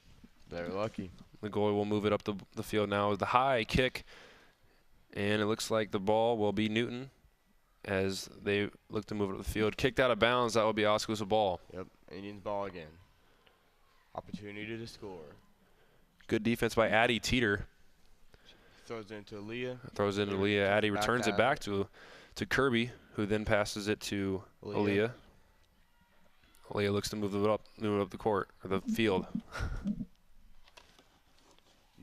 They're lucky.
The goalie will move it up the field now with the high kick. And it looks like the ball will be Newton. as they look to move it up the field. Kicked out of bounds. That will be Oskaloosa ball.
Yep, Indians ball again. Opportunity to score.
Good defense by Addie Teeter.
Throws it into Aaliyah.
Throws it into Aaliyah. Addie returns it back to Kirby, who then passes it to Aaliyah. Aaliyah looks to move it up the court, or the field.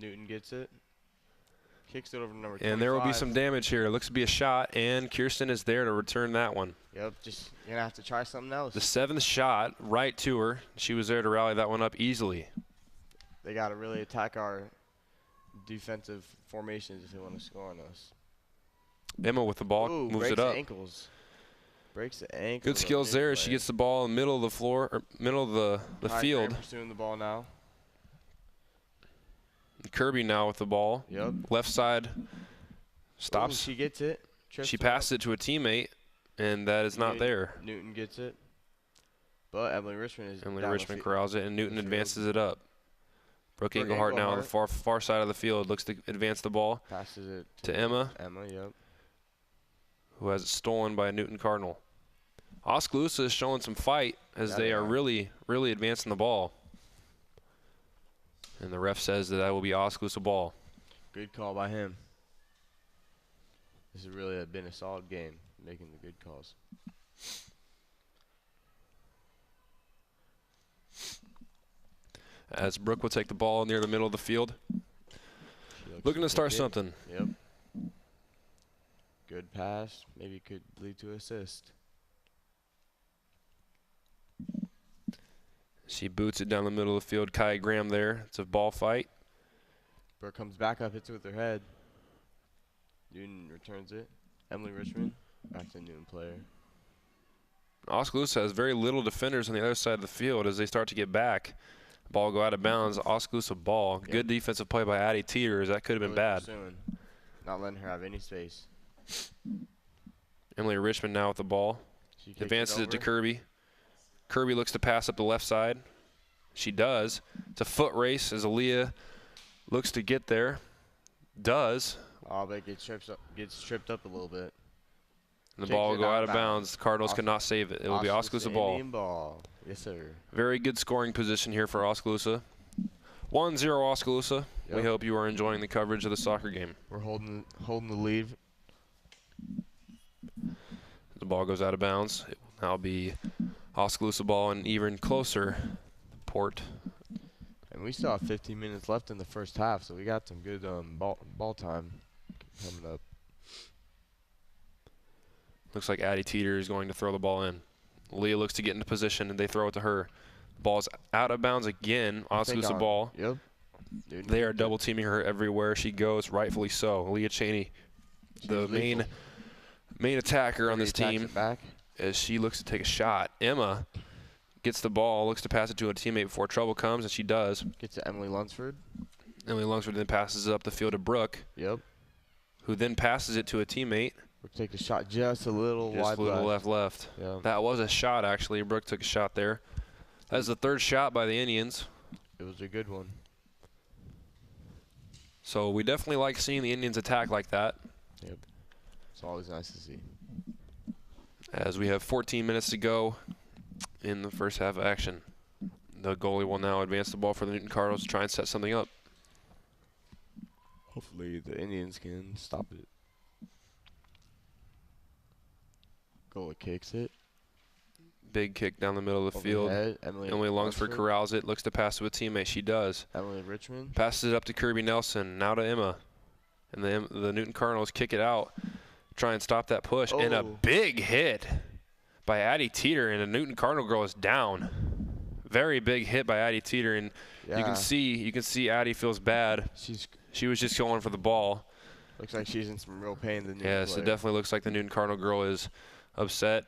Newton gets it. Kicks it over to number 25.
And there will be some damage here. It looks to be a shot, and Kirsten is there to return that one.
Yep, just you're going to have to try something else.
The 7th shot, right to her. She was there to rally that one up easily.
They got to really attack our defensive formations if they want to score on us.
Emma with the ball, moves it up.
Breaks the ankles.
Good skills there. She gets the ball in the middle of the floor, or middle of the field.
Pursuing the ball now.
Kirby now with the ball.
Yep.
Left side stops.
She gets it.
She passes it to a teammate, and that is not there.
Newton gets it. But Emily Richmond
corrals it, and Newton advances it up. Brooke Englehart now on the far side of the field looks to advance the ball.
Passes it
to Emma.
Emma, yep.
Who has it stolen by a Newton Cardinal. Oskaloosa is showing some fight as they are really, really advancing the ball. And the ref says that will be Oskaloosa ball.
Good call by him. This has really been a solid game, making the good calls.
As Brooke will take the ball near the middle of the field. Looking to start something.
Yep. Good pass. Maybe could lead to assist.
She boots it down the middle of the field. Kai Graham there. It's a ball fight.
Brooke comes back up, hits it with her head. Newton returns it. Emily Richmond, back to Newton player.
Oskaloosa has very little defenders on the other side of the field as they start to get back. Ball will go out of bounds. Oskaloosa ball. Yep. Good defensive play by Addie Teeter, as that could have been bad.
Pursuing. Not letting her have any space.
Emily Richmond now with the ball. Advances it to Kirby. Kirby looks to pass up the left side. She does. It's a foot race as Aaliyah looks to get there. Does.
Oh, but gets tripped up a little bit.
And the ball will go out of bounds. The Cardinals could not save it. It will be Oskaloosa
ball. Yes, sir.
Very good scoring position here for Oskaloosa. 1-0 Oskaloosa. Yep. We hope you are enjoying the coverage of the soccer game.
We're holding the lead.
The ball goes out of bounds. It will now be Oskaloosa ball and even closer port.
And we still have 15 minutes left in the first half, so we got some good ball time coming up.
Looks like Addie Teeter is going to throw the ball in. Leah looks to get into position, and they throw it to her. Ball's out of bounds again. Oskaloosa ball.
Yep.
They are double teaming her everywhere she goes, rightfully so. Leah Cheney, the main attacker on this team, as she looks to take a shot. Emma gets the ball, looks to pass it to a teammate before trouble comes, and she does.
Gets to Emily Lunsford.
Emily Lunsford then passes it up the field to Brooke.
Yep. Who
then passes it to a teammate.
Brooke takes a shot just a little wide
left.
Yeah.
That was a shot, actually. Brooke took a shot there. That's the third shot by the Indians.
It was a good one.
So we definitely like seeing the Indians attack like that.
Yep. It's always nice to see.
As we have 14 minutes to go in the first half of action. The goalie will now advance the ball for the Newton Cardinals to try and set something up.
Hopefully the Indians can stop it. Goalie kicks it.
Big kick down the middle of the field. Emily Lunsford corrals it, looks to pass to a teammate. She does.
Emily Richmond.
Passes it up to Kirby Nelson, now to Emma. And the Newton Cardinals kick it out, try and stop that push. And a big hit by Addie Teeter, and the Newton Cardinal girl is down. Very big hit by Addie Teeter, and you can see Addie feels bad. She was just going for the ball.
Looks like she's in some real pain.
Yes, it definitely looks like the Newton Cardinal girl is upset.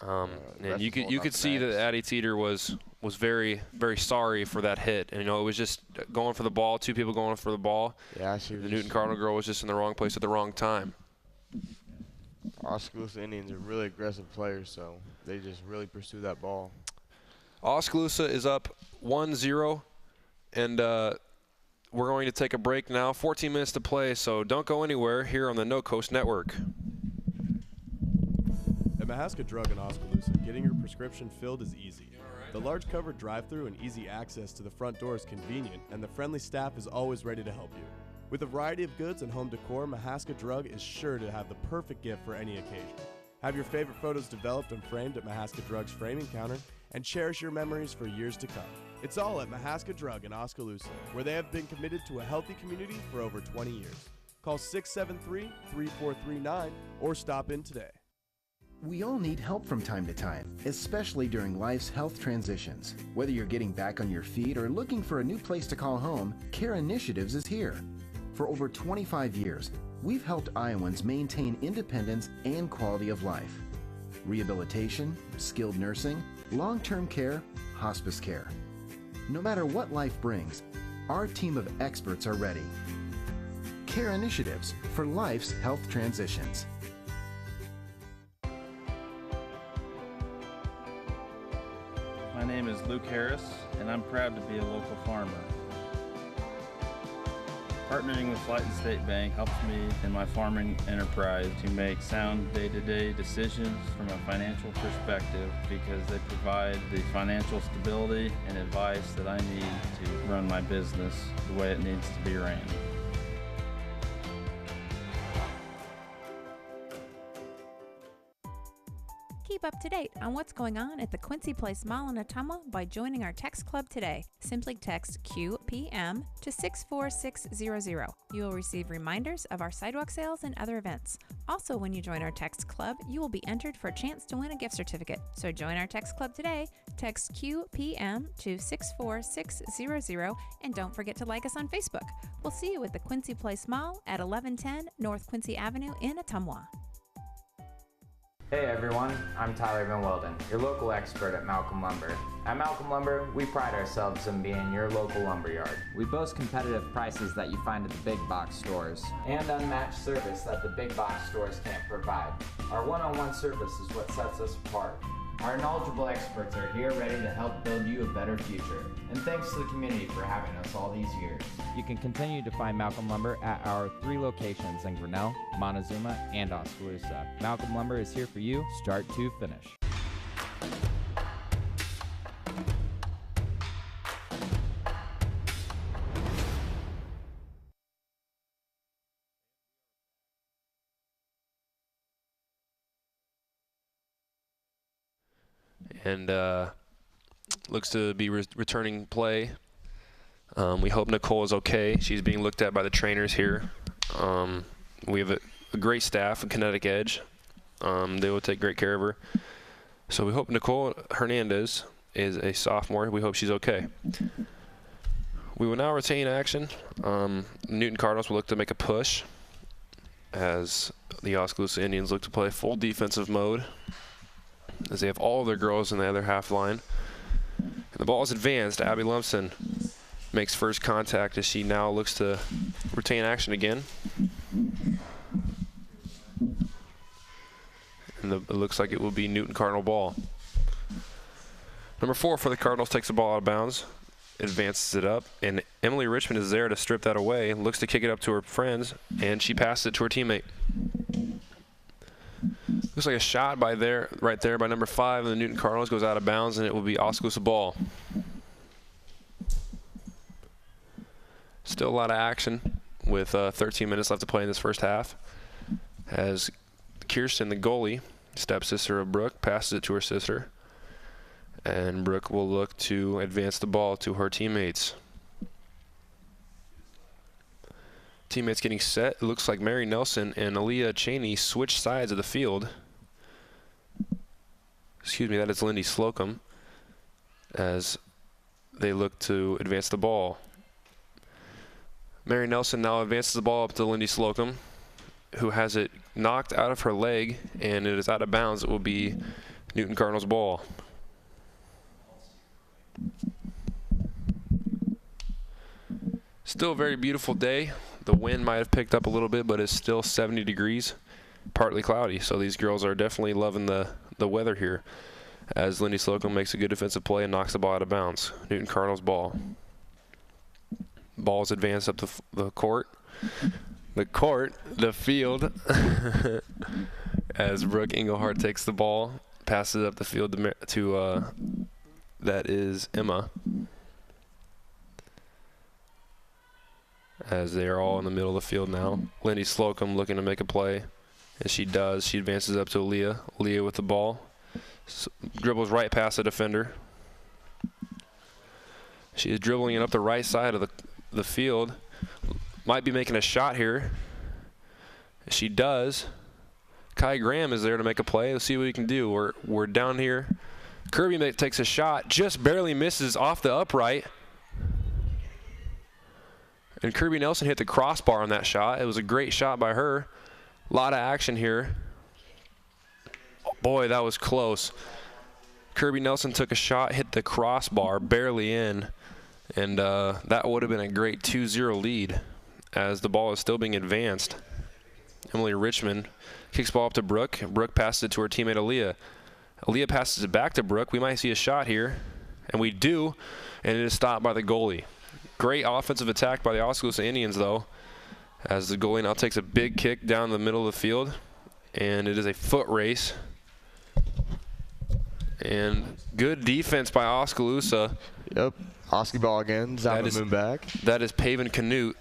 And you could see that Addie Teeter was very, very sorry for that hit. And, it was just going for the ball, two people going for the ball.
Yeah,
the Newton Cardinal girl was just in the wrong place at the wrong time.
Oskaloosa Indians are really aggressive players, so they just really pursue that ball.
Oskaloosa is up 1-0, and we're going to take a break now. 14 minutes to play, so don't go anywhere here on the No Coast Network.
At Mahaska Drug in Oskaloosa, getting your prescription filled is easy. The large covered drive-thru and easy access to the front door is convenient, and the friendly staff is always ready to help you. With a variety of goods and home decor, Mahaska Drug is sure to have the perfect gift for any occasion. Have your favorite photos developed and framed at Mahaska Drug's framing counter, and cherish your memories for years to come. It's all at Mahaska Drug in Oskaloosa, where they have been committed to a healthy community for over 20 years. Call 673-3439 or stop in today.
We all need help from time to time, especially during life's health transitions. Whether you're getting back on your feet or looking for a new place to call home, Care Initiatives is here. For over 25 years, we've helped Iowans maintain independence and quality of life. Rehabilitation, skilled nursing, long-term care, hospice care. No matter what life brings, our team of experts are ready. Care Initiatives for life's health transitions.
My name is Luke Harris, and I'm proud to be a local farmer. Partnering with Flight and State Bank helps me in my farming enterprise to make sound day-to-day decisions from a financial perspective because they provide the financial stability and advice that I need to run my business the way it needs to be ran.
Keep up to date on what's going on at the Quincy Place Mall in Ottumwa by joining our text club today. Simply text QPM to 64600. You will receive reminders of our sidewalk sales and other events. Also, when you join our text club, you will be entered for a chance to win a gift certificate. So join our text club today. Text QPM to 64600 and don't forget to like us on Facebook. We'll see you at the Quincy Place Mall at 1110 North Quincy Avenue in Ottumwa.
Hey everyone, I'm Tyler Van Welden, your local expert at Malcolm Lumber. At Malcolm Lumber, we pride ourselves on being your local lumberyard. We boast competitive prices that you find at the big box stores and unmatched service that the big box stores can't provide. Our one-on-one service is what sets us apart. Our knowledgeable experts are here ready to help build you a better future. And thanks to the community for having us all these years.
You can continue to find Malcolm Lumber at our 3 locations in Grinnell, Montezuma, and Oskaloosa. Malcolm Lumber is here for you, start to finish.
And looks to be returning play. We hope Nicole is okay. She's being looked at by the trainers here. We have a great staff at Kinetic Edge. They will take great care of her. So we hope Nicole Hernandez is a sophomore. We hope she's okay. We will now retain action. Newton Cardinals will look to make a push as the Oskaloosa Indians look to play full defensive mode, as they have all of their girls in the other half line. And the ball is advanced. Abby Lumpson makes first contact as she now looks to retain action again. And it looks like it will be Newton Cardinal ball. Number 4 for the Cardinals takes the ball out of bounds, advances it up, and Emily Richmond is there to strip that away, looks to kick it up to her friends, and she passes it to her teammate. Looks like a shot right there by number 5, and the Newton Cardinals goes out of bounds, and it will be Oskaloosa ball. Still a lot of action with 13 minutes left to play in this first half, as Kirsten, the goalie, stepsister of Brooke, passes it to her sister, and Brooke will look to advance the ball to her teammates. Teammates getting set. It looks like Mary Nelson and Aaliyah Cheney switch sides of the field. Excuse me, that is Lindy Slocum, as they look to advance the ball. Mary Nelson now advances the ball up to Lindy Slocum, who has it knocked out of her leg, and it is out of bounds. It will be Newton Cardinals ball. Still a very beautiful day. The wind might have picked up a little bit, but it's still 70 degrees, partly cloudy. So these girls are definitely loving the weather here, as Lindy Slocum makes a good defensive play and knocks the ball out of bounds. Newton Cardinals ball. Ball is advanced up the court. The field. as Brooke Engelhardt takes the ball, passes it up the field to that is Emma. As they are all in the middle of the field now. Lindy Slocum looking to make a play. And she does. She advances up to Aaliyah. Aaliyah with the ball. Dribbles right past the defender. She is dribbling it up the right side of the field. Might be making a shot here. She does. Kai Graham is there to make a play. Let's see what he can do. We're down here. Kirby takes a shot. Just barely misses off the upright. And Kirby Nelson hit the crossbar on that shot. It was a great shot by her. A lot of action here. Oh, boy, that was close. Kirby Nelson took a shot, hit the crossbar, barely in. And that would have been a great 2-0 lead as the ball is still being advanced. Emily Richmond kicks ball up to Brooke. Brooke passes it to her teammate Aaliyah. Aaliyah passes it back to Brooke. We might see a shot here. And we do. And it is stopped by the goalie. Great offensive attack by the Oskaloosa Indians, though, as the goalie now takes a big kick down the middle of the field, and it is a foot race. And good defense by Oskaloosa.
Yep, Oski ball again, Zimmerman back.
That is Paven Canute,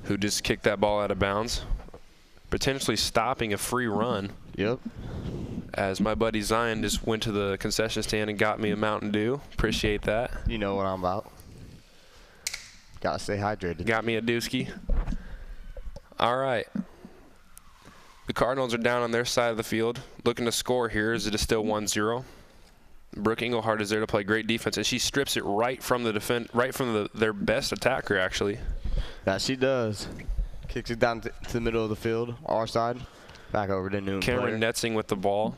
who just kicked that ball out of bounds, potentially stopping a free run.
Yep.
As my buddy Zion just went to the concession stand and got me a Mountain Dew. Appreciate that.
You know what I'm about. Gotta stay hydrated.
Got me a dooski. All right. The Cardinals are down on their side of the field, looking to score here as it is still 1-0. Brooke Engelhardt is there to play great defense, and she strips it right from their best attacker, actually.
That she does. Kicks it down to the middle of the field, our side. Back over to Newton.
Cameron Netzing with the ball.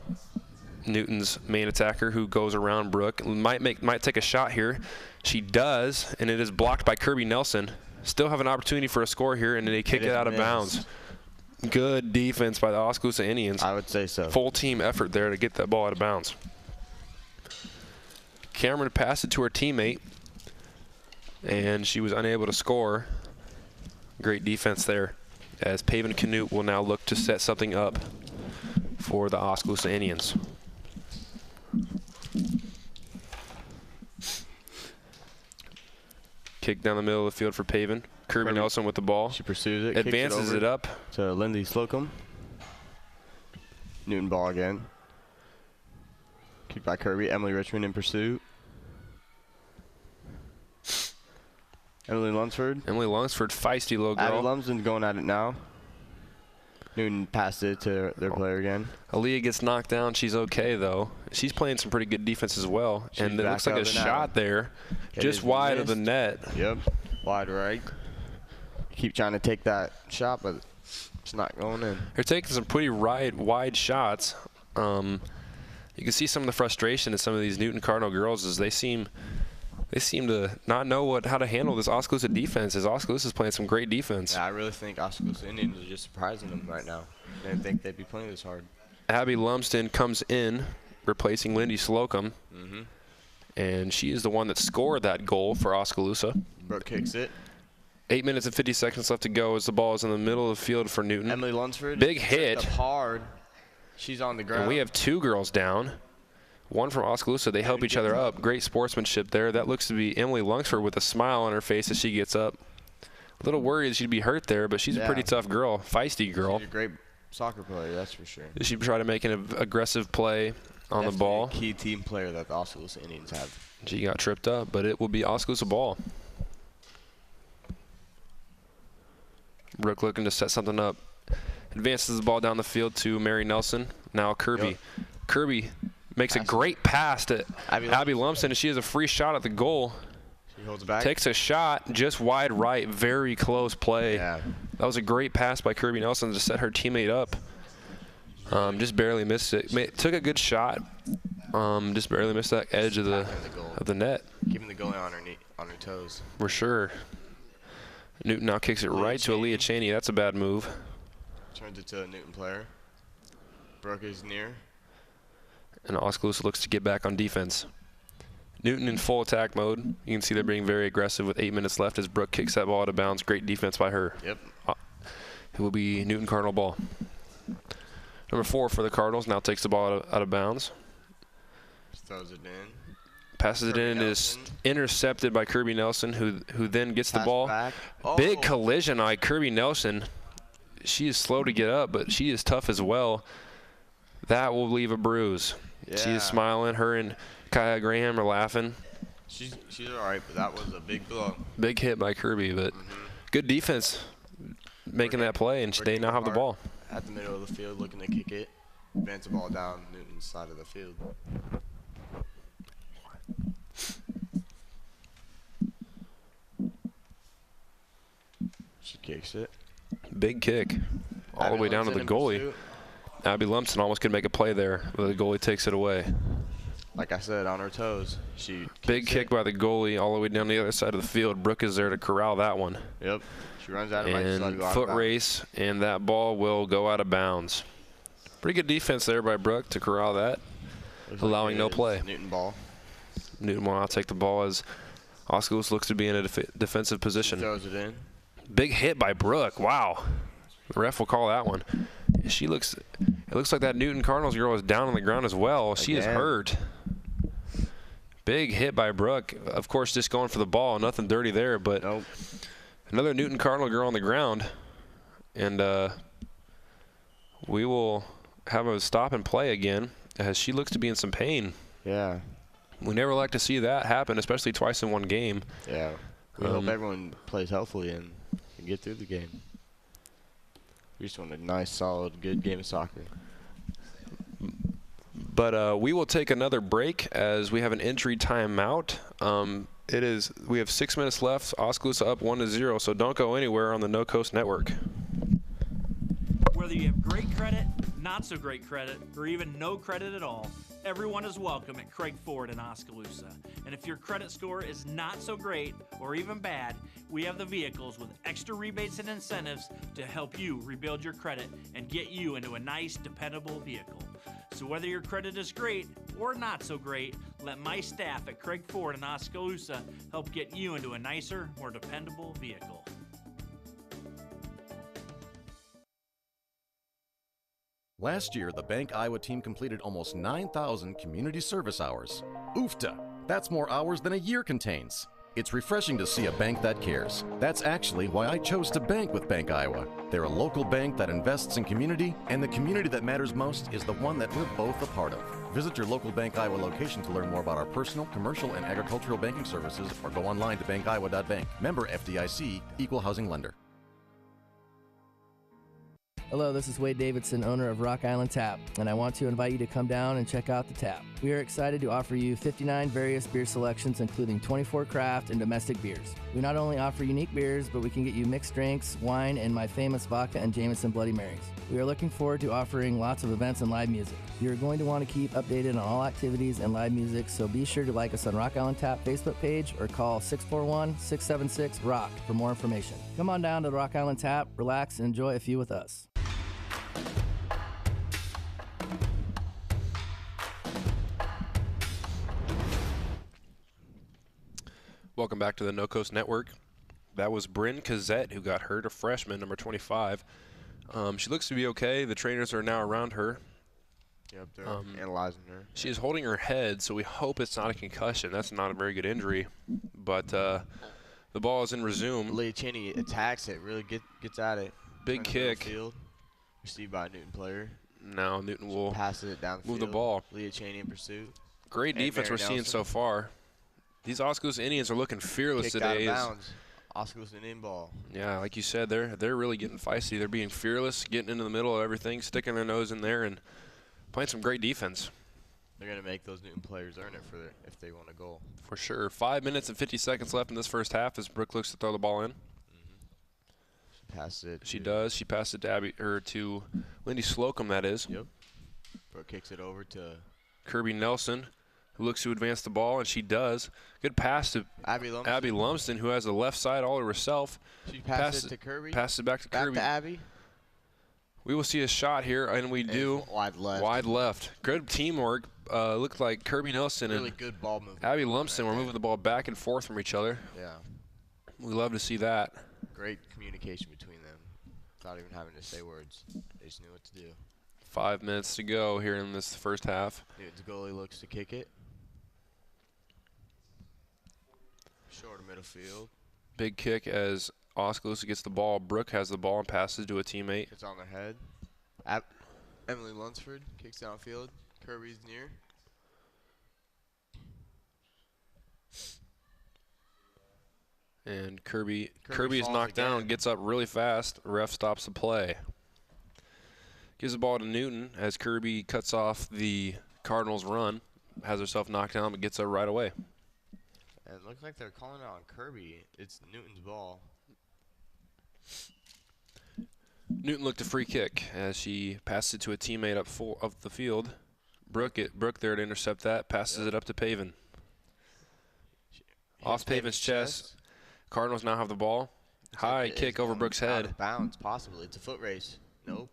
Newton's main attacker who goes around Brooke. Might take a shot here. She does, and it is blocked by Kirby Nelson. Still have an opportunity for a score here, and they kick it out of bounds. Good defense by the Oskaloosa Indians.
I would say so.
Full team effort there to get that ball out of bounds. Cameron passed it to her teammate, and she was unable to score. Great defense there, as Paven Canute will now look to set something up for the Oskaloosa Indians. Kick down the middle of the field for Paven. Kirby Nelson with the ball.
She pursues it.
Advances it up.
To Lindy Slocum. Newton ball again. Kicked by Kirby. Emily Richmond in pursuit. Emily Lunsford.
Emily Lunsford, feisty little girl.
Abby Lumsden's going at it now. Newton passed it to their player again.
Aaliyah gets knocked down. She's okay, though. She's playing some pretty good defense as well. And it looks like a shot there, just wide of the net.
Yep, wide right. Keep trying to take that shot, but it's not going in.
They're taking some pretty wide shots. You can see some of the frustration in some of these Newton Cardinal girls as they seem to not know how to handle this Oskaloosa defense, as Oskaloosa's playing some great defense.
Yeah, I really think Oskaloosa Indians are just surprising them right now. I didn't think they'd be playing this hard.
Abby Lumsden comes in, replacing Lindy Slocum.
Mm-hmm.
And she is the one that scored that goal for Oskaloosa.
Brooke kicks it.
8 minutes and 50 seconds left to go as the ball is in the middle of the field for Newton.
Emily Lunsford.
Big hit.
Up hard. She's on the ground.
And we have two girls down. One from Oskaloosa. They help each other up. Great sportsmanship there. That looks to be Emily Lunsford with a smile on her face as she gets up. A little worried she'd be hurt there, but she's a pretty tough girl, feisty girl.
She's a great soccer player, that's for sure.
She tried to make an aggressive play on the ball.
A key team player that the Oskaloosa Indians have.
She got tripped up, but it will be Oskaloosa ball. Brooke looking to set something up. Advances the ball down the field to Mary Nelson. Now Kirby.
Yep.
Kirby makes a great pass to Abby Lumsden, and she has a free shot at the goal.
She holds it back.
Takes a shot just wide right. Very close play.
Yeah.
That was a great pass by Kirby Nelson to set her teammate up. Just barely missed it. Took a good shot. Just barely missed that edge of the net.
Keeping the goalie on her toes.
For sure. Newton now kicks it right to Aaliyah Cheney. That's a bad move.
Turns it to a Newton player. Brooke is near.
And Oskaloosa looks to get back on defense. Newton in full attack mode. You can see they're being very aggressive with 8 minutes left as Brooke kicks that ball out of bounds. Great defense by her.
Yep.
It will be Newton Cardinal ball. Number 4 for the Cardinals now takes the ball out of bounds.
Just throws it in.
Passes it in, is intercepted by Kirby Nelson, who then gets the ball.
Oh.
Big collision on Kirby Nelson. She is slow to get up, but she is tough as well. That will leave a bruise.
Yeah.
She is smiling. Her and Kaya Graham are laughing.
She's all right, but that was a big blow.
Big hit by Kirby, but good defense making that play, and they now have the ball.
At the middle of the field, looking to kick it. Advance the ball down Newton's side of the field. She kicks it.
Big kick all the way down to the goalie. Abby Lumpson almost could make a play there, but the goalie takes it away.
Like I said, on her toes.
Big kick by the goalie all the way down the other side of the field. Brooke is there to corral that one.
Yep. She runs out of
and foot race, and that ball will go out of bounds. Pretty good defense there by Brooke to corral that, allowing no play.
Newton ball.
Newton will now take the ball as Oskaloosa looks to be in a defensive position.
She throws it in.
Big hit by Brooke. Wow. The ref will call that one. It looks like that Newton Cardinals girl is down on the ground as well. She is hurt. Big hit by Brooke. Of course, just going for the ball. Nothing dirty there, but another Newton Cardinal girl on the ground. And we will have a stop and play again as she looks to be in some pain.
Yeah.
We never like to see that happen, especially twice in one game.
Yeah. We hope everyone plays healthily and can get through the game. We just want a nice, solid, good game of soccer.
But we will take another break as we have an injury timeout. We have 6 minutes left. Oskaloosa up 1-0, so don't go anywhere on the No Coast Network.
Whether you have great credit, not so great credit, or even no credit at all, everyone is welcome at Craig Ford in Oskaloosa. And if your credit score is not so great or even bad, we have the vehicles with extra rebates and incentives to help you rebuild your credit and get you into a nice, dependable vehicle. So whether your credit is great or not so great, let my staff at Craig Ford in Oskaloosa help get you into a nicer, more dependable vehicle.
Last year, the Bank Iowa team completed almost 9,000 community service hours. Oofta! That's more hours than a year contains. It's refreshing to see a bank that cares. That's actually why I chose to bank with Bank Iowa. They're a local bank that invests in community, and the community that matters most is the one that we're both a part of. Visit your local Bank Iowa location to learn more about our personal, commercial, and agricultural banking services, or go online to bankiowa.bank. Member FDIC, Equal Housing Lender.
Hello, this is Wade Davidson, owner of Rock Island Tap, and I want to invite you to come down and check out the tap. We are excited to offer you 59 various beer selections, including 24 craft and domestic beers. We not only offer unique beers, but we can get you mixed drinks, wine, and my famous vodka and Jameson Bloody Marys. We are looking forward to offering lots of events and live music. You're going to want to keep updated on all activities and live music, so be sure to like us on Rock Island Tap Facebook page or call 641-676-ROCK for more information. Come on down to Rock Island Tap, relax, and enjoy a few with us.
Welcome back to the No Coast Network. That was Bryn Cazette who got hurt, a freshman, number 25. She looks to be okay. The trainers are now around her.
Yep, they're analyzing her.
She is holding her head, so we hope it's not a concussion. That's not a very good injury. But the ball is in resume.
Leah Cheney attacks it, really gets at it.
Big kick.
Field. Received by a Newton player.
Now Newton will
pass it down the
move
field.
the ball.
Leah Cheney in pursuit.
Great defense we're seeing so far. These Oskaloosa Indians are looking fearless
Kicked
today.
Out of bounds. Oskaloosa in ball.
Yeah, like you said, they're really getting feisty. They're being fearless, getting into the middle of everything, sticking their nose in there, and playing some great defense.
They're going to make those Newton players earn it if they want a goal.
For sure. 5 minutes and 50 seconds left in this first half as Brooke looks to throw the ball in.
She passes it.
She does. She passed it to Lindy Slocum, that is.
Yep. Brooke kicks it over to
Kirby Nelson, who looks to advance the ball, and she does. Good pass to
Abby
Lumsden, who has the left side all to herself.
She passes it to Kirby.
Passes it back to Kirby.
Back to Abby.
We will see a shot here, and we do.
Wide left.
Wide left. Good teamwork. Looked like Kirby Nelson
really
and
good ball movement.
Abby Lumsden were moving the ball back and forth from each other.
Yeah.
We love to see that.
Great communication between them without even having to say words. They just knew what to do.
5 minutes to go here in this first half.
Newton's goalie looks to kick it. Short of middle field.
Big kick as Oskaloosa gets the ball. Brooke has the ball and passes to a teammate.
It's on their head. Emily Lunsford kicks downfield. Kirby's near.
And Kirby's knocked down, gets up really fast. Ref stops the play. Gives the ball to Newton as Kirby cuts off the Cardinals' run. Has herself knocked down, but gets up right away.
And it looks like they're calling it on Kirby. It's Newton's ball.
Newton looked a free kick as she passes it to a teammate up the field. Brooke there to intercept that. Passes it up to Paven. Off Paven's chest. Cardinals now have the ball. High kick over Brooke's head.
Out of bounds, possibly. It's a foot race. Nope.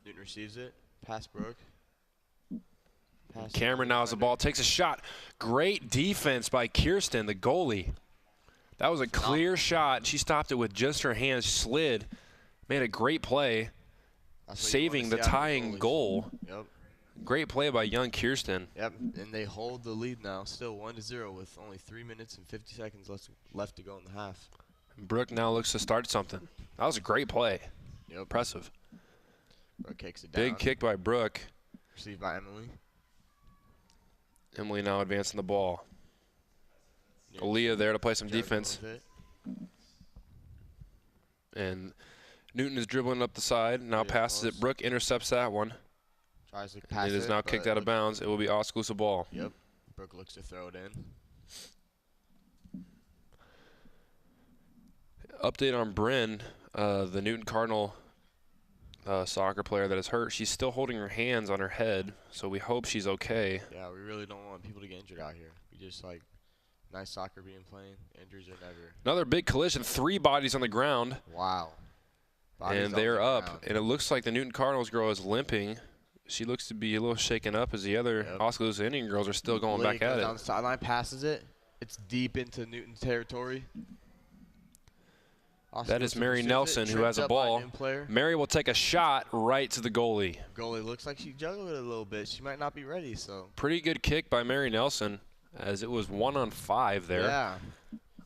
Newton receives it. Pass Brooke.
Cameron now has the ball. Takes a shot. Great defense by Kirsten, the goalie. That was a clear shot. She stopped it with just her hands. Slid. Made a great play. Saving the tying goal.
Yep.
Great play by young Kirsten.
Yep, and they hold the lead now, still 1-0 with only 3 minutes and 50 seconds left to go in the half.
Brooke now looks to start something. That was a great play.
Yep.
Impressive.
Brooke kicks it down.
Big kick by Brooke.
Received by Emily.
Emily now advancing the ball. Aaliyah there to play some defense. And Newton is dribbling up the side. Now passes it. Brooke intercepts that one.
Tries to pass
it is now kicked out of bounds. It will be Oskaloosa ball.
Yep. Brooke looks to throw it in.
Update on Bryn, the Newton Cardinal soccer player that is hurt. She's still holding her hands on her head, so we hope she's okay.
Yeah, we really don't want people to get injured out here. We just like nice soccer being played. Injuries are never.
Another big collision. 3 bodies on the ground.
Wow.
And they're up. And it looks like the Newton Cardinals girl is limping. She looks to be a little shaken up as the other Oskaloosa Indian girls are still going back at it.
Down the sideline, passes it. It's deep into Newton territory.
That is Mary Nelson who has a ball. Mary will take a shot right to the goalie.
Goalie looks like she juggled it a little bit. She might not be ready, so.
Pretty good kick by Mary Nelson as it was 1-on-5 there.
Yeah.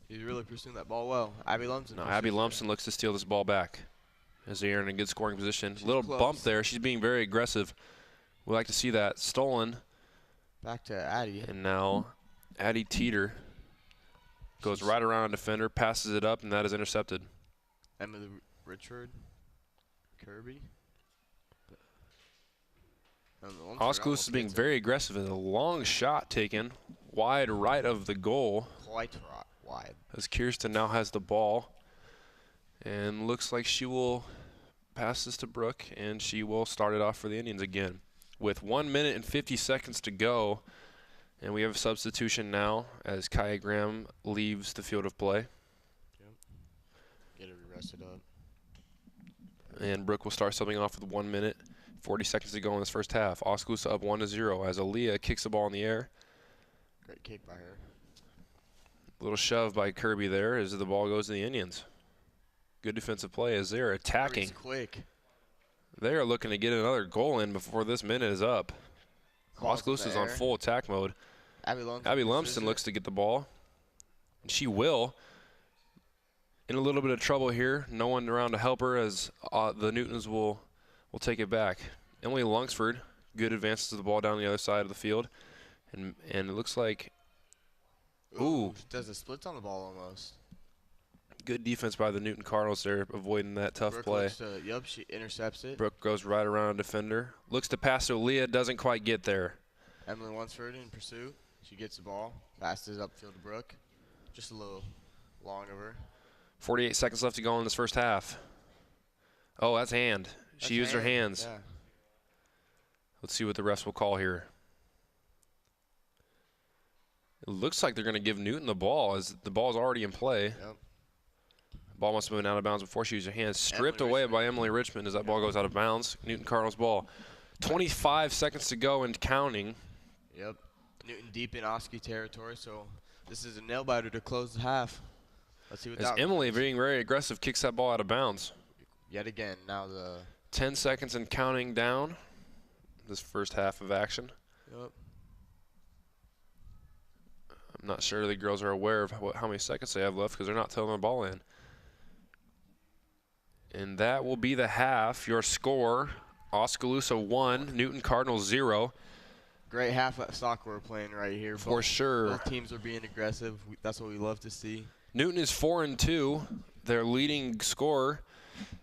He's really pursuing that ball well. Abby Lumpson.
Now Abby Lumpson looks to steal this ball back as they are in a good scoring position. Little bump there. She's being very aggressive. We like to see that. Stolen.
Back to Addie.
And now Addie Teeter goes right around a defender, passes it up, and that is intercepted.
Emily Richard. Kirby.
Oskaloosa is being very aggressive. And a long shot taken wide right of the goal.
Quite wide.
As Kirsten now has the ball. And looks like she will pass this to Brooke, and she will start it off for the Indians again. With 1 minute and 50 seconds to go, and we have a substitution now as Kaya Graham leaves the field of play.
Yep. Get her rested up.
And Brooke will start something off with 1 minute, 40 seconds to go in this first half. Oskaloosa up 1-0 as Aaliyah kicks the ball in the air.
Great kick by her.
A little shove by Kirby there as the ball goes to the Indians. Good defensive play as they're attacking.
Quick.
They are looking to get another goal in before this minute is up. Oskaloosa is on full attack mode.
Abby
Lumpson looks to get the ball. And she will. In a little bit of trouble here. No one around to help her as the Newtons will take it back. Emily Lunsford, good advances to the ball down the other side of the field. And it looks like, ooh.
Does a splits on the ball almost.
Good defense by the Newton Cardinals there, avoiding that tough play.
Yep, she intercepts it.
Brooke goes right around a defender. Looks to pass to Aaliyah, doesn't quite get there.
Emily Lunsford in pursuit. She gets the ball, passes upfield to Brooke. Just a little long of her.
48 seconds left to go in this first half. Oh, that's hand. She used her hands.
Yeah.
Let's see what the refs will call here. It looks like they're going to give Newton the ball as the ball's already in play.
Yep.
Ball must have been out of bounds before she used her hands. Stripped away by Emily Richmond as that ball goes out of bounds. Newton Cardinals ball. 25 seconds to go and counting.
Yep. Newton deep in Oski territory, so this is a nail-biter to close the half. Let's see what
as Emily, being very aggressive, kicks that ball out of bounds.
Yet again, now the
10 seconds and counting down this first half of action.
Yep.
I'm not sure the girls are aware of how many seconds they have left because they're not throwing the ball in. And that will be the half. Your score, Oskaloosa 1, Newton Cardinals 0.
Great half of soccer we're playing right here.
For sure.
Both teams are being aggressive. That's what we love to see.
Newton is 4-2. Their leading scorer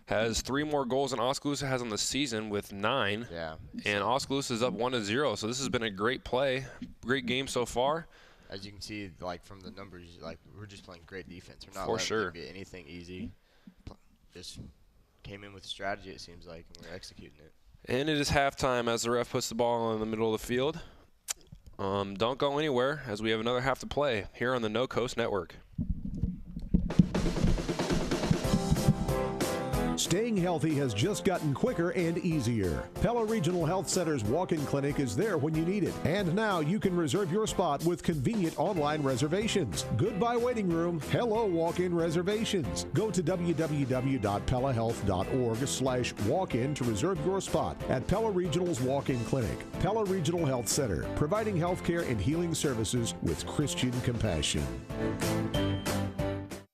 has 3 more goals than Oskaloosa has on the season with 9.
Yeah.
And Oskaloosa is up 1-0. So this has been a great play, great game so far.
As you can see, like from the numbers, like we're just playing great defense. We're not
For
letting
sure.
them get anything easy. Just came in with strategy, it seems like, and we're executing it.
And it is halftime as the ref puts the ball in the middle of the field. Don't go anywhere as we have another half to play here on the No Coast Network.
Staying healthy has just gotten quicker and easier. Pella Regional Health Center's walk-in clinic is there when you need it. And now you can reserve your spot with convenient online reservations. Goodbye waiting room. Hello walk-in reservations. Go to www.pellahealth.org/walk-in to reserve your spot at Pella Regional's walk-in clinic. Pella Regional Health Center, providing healthcare and healing services with Christian compassion.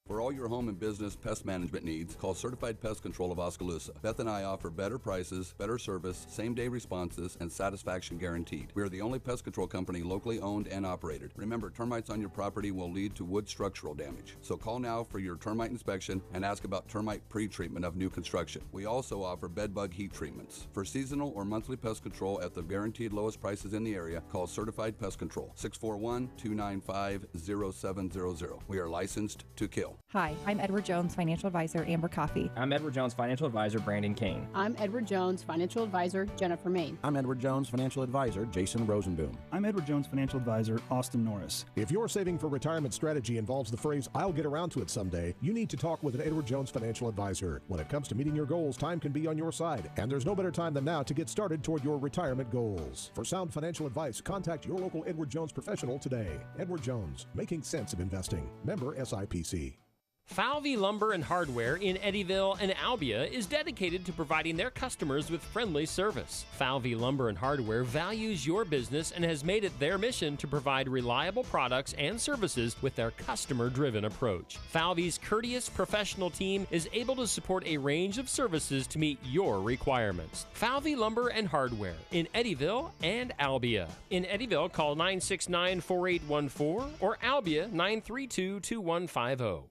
For all your home and business pest management needs, call Certified Pest Control of Oskaloosa. Beth and I offer better prices, better service, same-day responses, and satisfaction guaranteed. We are the only pest control company locally owned and operated. Remember, termites on your property will lead to wood structural damage. So call now for your termite inspection and ask about termite pre-treatment of new construction. We also offer bed bug heat treatments. For seasonal or monthly pest control at the guaranteed lowest prices in the area, call Certified Pest Control, 641-295-0700. We are licensed to kill.
Hi, I'm Edward Jones, Financial Advisor, Amber Coffee.
I'm Edward Jones, Financial Advisor, Brandon Kane.
I'm Edward Jones, Financial Advisor, Jennifer Main.
I'm Edward Jones, Financial Advisor, Jason Rosenboom.
I'm Edward Jones, Financial Advisor, Austin Norris.
If your saving for retirement strategy involves the phrase, "I'll get around to it someday," you need to talk with an Edward Jones Financial Advisor. When it comes to meeting your goals, time can be on your side, and there's no better time than now to get started toward your retirement goals. For sound financial advice, contact your local Edward Jones professional today. Edward Jones, making sense of investing. Member SIPC.
Falvey Lumber and Hardware in Eddyville and Albia is dedicated to providing their customers with friendly service. Falvey Lumber and Hardware values your business and has made it their mission to provide reliable products and services with their customer-driven approach. Falvey's courteous professional team is able to support a range of services to meet your requirements. Falvey Lumber and Hardware in Eddyville and Albia. In Eddyville, call 969-4814 or Albia 932-2150.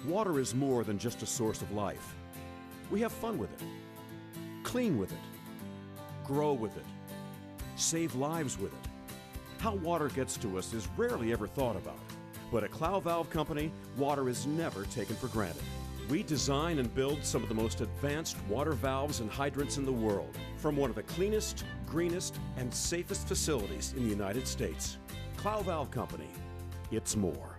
Water is more than just a source of life. We have fun with it, clean with it, grow with it, save lives with it. How water gets to us is rarely ever thought about. But at Clow Valve Company, water is never taken for granted. We design and build some of the most advanced water valves and hydrants in the world from one of the cleanest, greenest, and safest facilities in the United States. Clow Valve Company, it's more.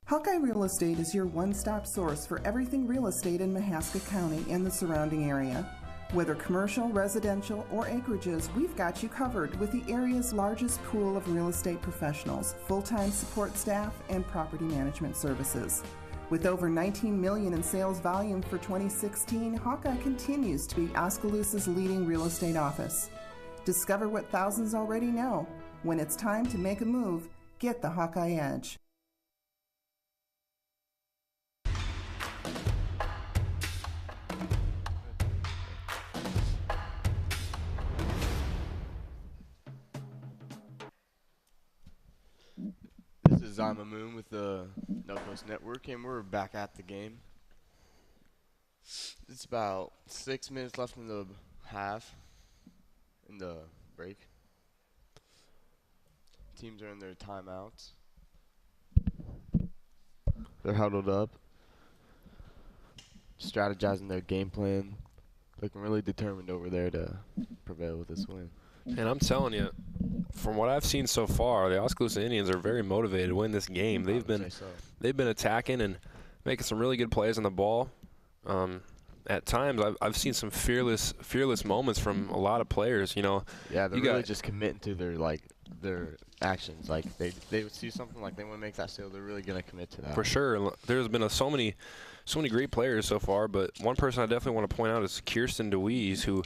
Hawkeye Real Estate is your one-stop source for everything real estate in Mahaska County and the surrounding area. Whether commercial, residential, or acreages, we've got you covered with the area's largest pool of real estate professionals, full-time support staff, and property management services. With over $19 million in sales volume for 2016, Hawkeye continues to be Oskaloosa's leading real estate office. Discover what thousands already know. When it's time to make a move, get the Hawkeye Edge.
This is Zima Moon with the No Coast Network, and we're back at the game. It's about 6 minutes left in the half, in the break. Teams are in their timeouts. They're huddled up, strategizing their game plan, looking really determined over there to prevail with this win.
And I'm telling you, from what I've seen so far, the Oskaloosa Indians are very motivated to win this game. They've been attacking and making some really good plays on the ball. At times, I've seen some fearless moments from a lot of players. You know,
yeah, they're really just committing to their actions. Like they would see something like they want to make that sale, they're really gonna commit to that.
For sure, there's been so many so many great players so far, but one person I definitely want to point out is Kirsten DeWeese, who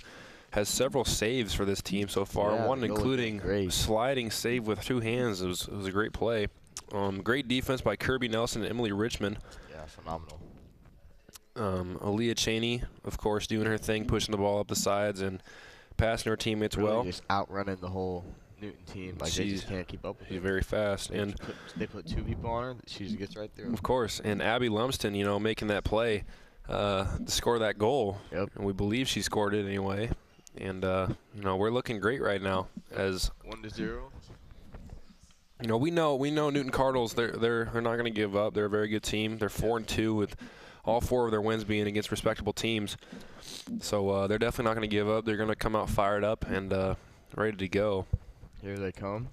has several saves for this team so far,
Yeah,
one including sliding save with 2 hands. It was a great play. Great defense by Kirby Nelson and Emily Richmond.
Yeah, phenomenal.
Aaliyah Cheney, of course, doing her thing, pushing the ball up the sides and passing her teammates
really
well.
Just outrunning the whole Newton team. Like, they just can't keep up with her.
She's very fast. And
they put 2 people on her. She just gets right through.
Of course. And Abby Lumsden, you know, making that play to score that goal.
Yep.
And we believe she scored it anyway. And, you know, we're looking great right now. As
1-0.
You know, we know Newton Cardinals. They're not going to give up. They're a very good team. They're 4-2 with all 4 of their wins being against respectable teams. So they're definitely not going to give up. They're going to come out fired up and ready to go.
Here they come.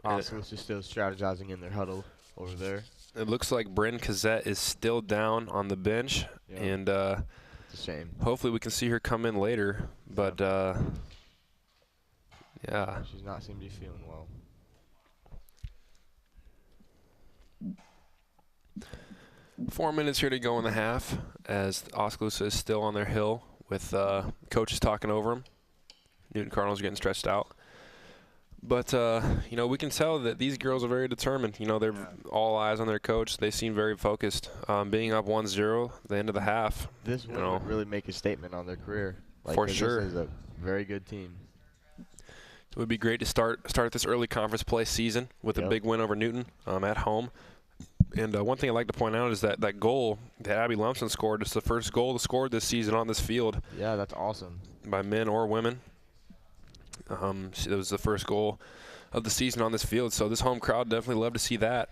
Oscillus is still strategizing in their huddle over there.
It looks like Bryn Cazette is still down on the bench, and
it's a shame.
Hopefully we can see her come in later. But yeah,
she's not seem to be feeling well.
Four minutes here to go in the half, as Oskaloosa is still on their hill with coaches talking over them. Newton Cardinals are getting stretched out. But, you know, we can tell that these girls are very determined. You know, they're all eyes on their coach. They seem very focused. Being up 1-0 at the end of the half.
This one would really make a statement on their career. Like,
for sure.
This is a very good team.
It would be great to start this early conference play season with a big win over Newton at home. And one thing I'd like to point out is that goal that Abby Lumsden scored is the first goal scored this season on this field.
Yeah, that's awesome.
By men or women. It was the first goal of the season on this field, so this home crowd definitely love to see that,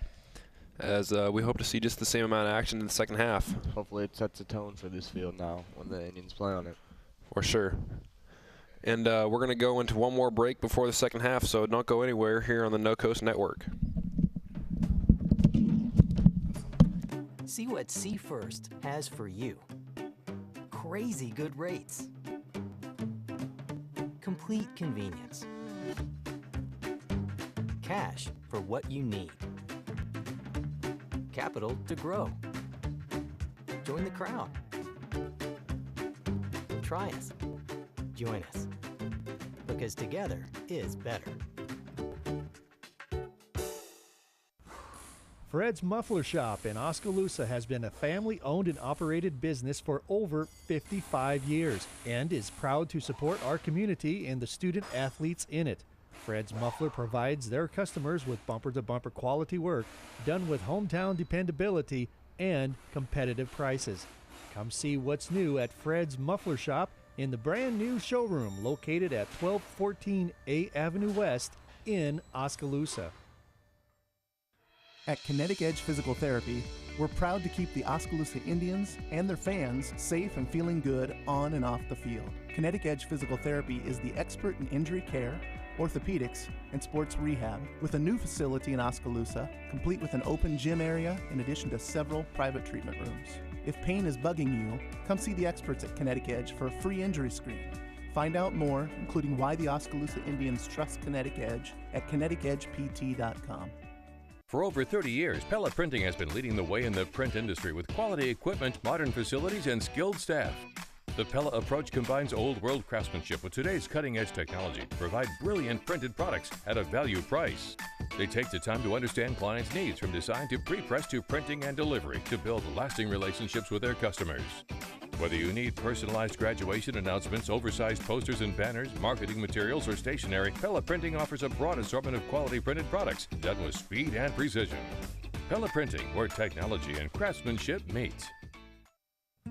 as we hope to see just the same amount of action in the second half.
Hopefully it sets a tone for this field now when the Indians play on it.
For sure. And we're going to go into one more break before the second half, so don't go anywhere here on the No Coast Network.
See what See First has for you. Crazy good rates. Complete convenience. Cash for what you need. Capital to grow. Join the crowd. Try us. Join us. Because together is better.
Fred's Muffler Shop in Oskaloosa has been a family-owned and operated business for over 55 years and is proud to support our community and the student athletes in it. Fred's Muffler provides their customers with bumper-to-bumper quality work done with hometown dependability and competitive prices. Come see what's new at Fred's Muffler Shop in the brand new showroom located at 1214 A Avenue West in Oskaloosa.
At Kinetic Edge Physical Therapy, we're proud to keep the Oskaloosa Indians and their fans safe and feeling good on and off the field. Kinetic Edge Physical Therapy is the expert in injury care, orthopedics, and sports rehab, with a new facility in Oskaloosa, complete with an open gym area in addition to several private treatment rooms. If pain is bugging you, come see the experts at Kinetic Edge for a free injury screen. Find out more, including why the Oskaloosa Indians trust Kinetic Edge, at kineticedgept.com.
For over 30 years, Pella Printing has been leading the way in the print industry with quality equipment, modern facilities, and skilled staff. The Pella approach combines old-world craftsmanship with today's cutting-edge technology to provide brilliant printed products at a value price. They take the time to understand clients' needs from design to pre-press to printing and delivery to build lasting relationships with their customers. Whether you need personalized graduation announcements, oversized posters and banners, marketing materials, or stationery, Pella Printing offers a broad assortment of quality printed products done with speed and precision. Pella Printing, where technology and craftsmanship meet.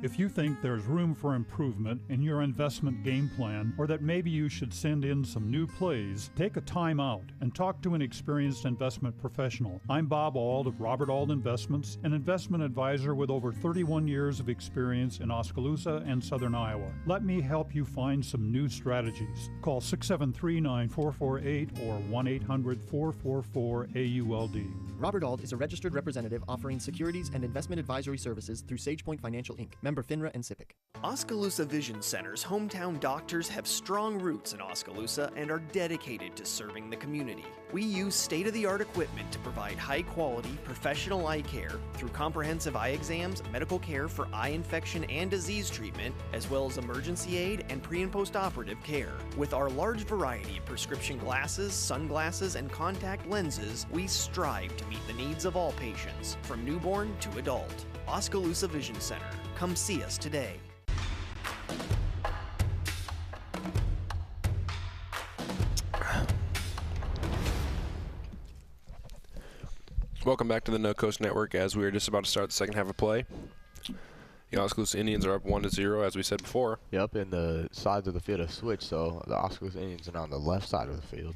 If you think there's room for improvement in your investment game plan, or that maybe you should send in some new plays, take a time out and talk to an experienced investment professional. I'm Bob Auld of Robert Auld Investments, an investment advisor with over 31 years of experience in Oskaloosa and Southern Iowa. Let me help you find some new strategies. Call 673-9448 or 1-800-444-AULD.
Robert Auld is a registered representative offering securities and investment advisory services through SagePoint Financial Inc.,
Member FINRA and SIPC.
Oskaloosa Vision Center's hometown doctors have strong roots in Oskaloosa and are dedicated to serving the community. We use state-of-the-art equipment to provide high-quality, professional eye care through comprehensive eye exams, medical care for eye infection and disease treatment, as well as emergency aid and pre- and post-operative care. With our large variety of prescription glasses, sunglasses, and contact lenses, we strive to meet the needs of all patients, from newborn to adult. Oskaloosa Vision Center. Come see us today.
Welcome back to the No Coast Network as we are just about to start the second half of play. The Oskaloosa Indians are up 1-0, as we said before.
Yep, and the sides of the field have switched, so the Oskaloosa Indians are now on the left side of the field.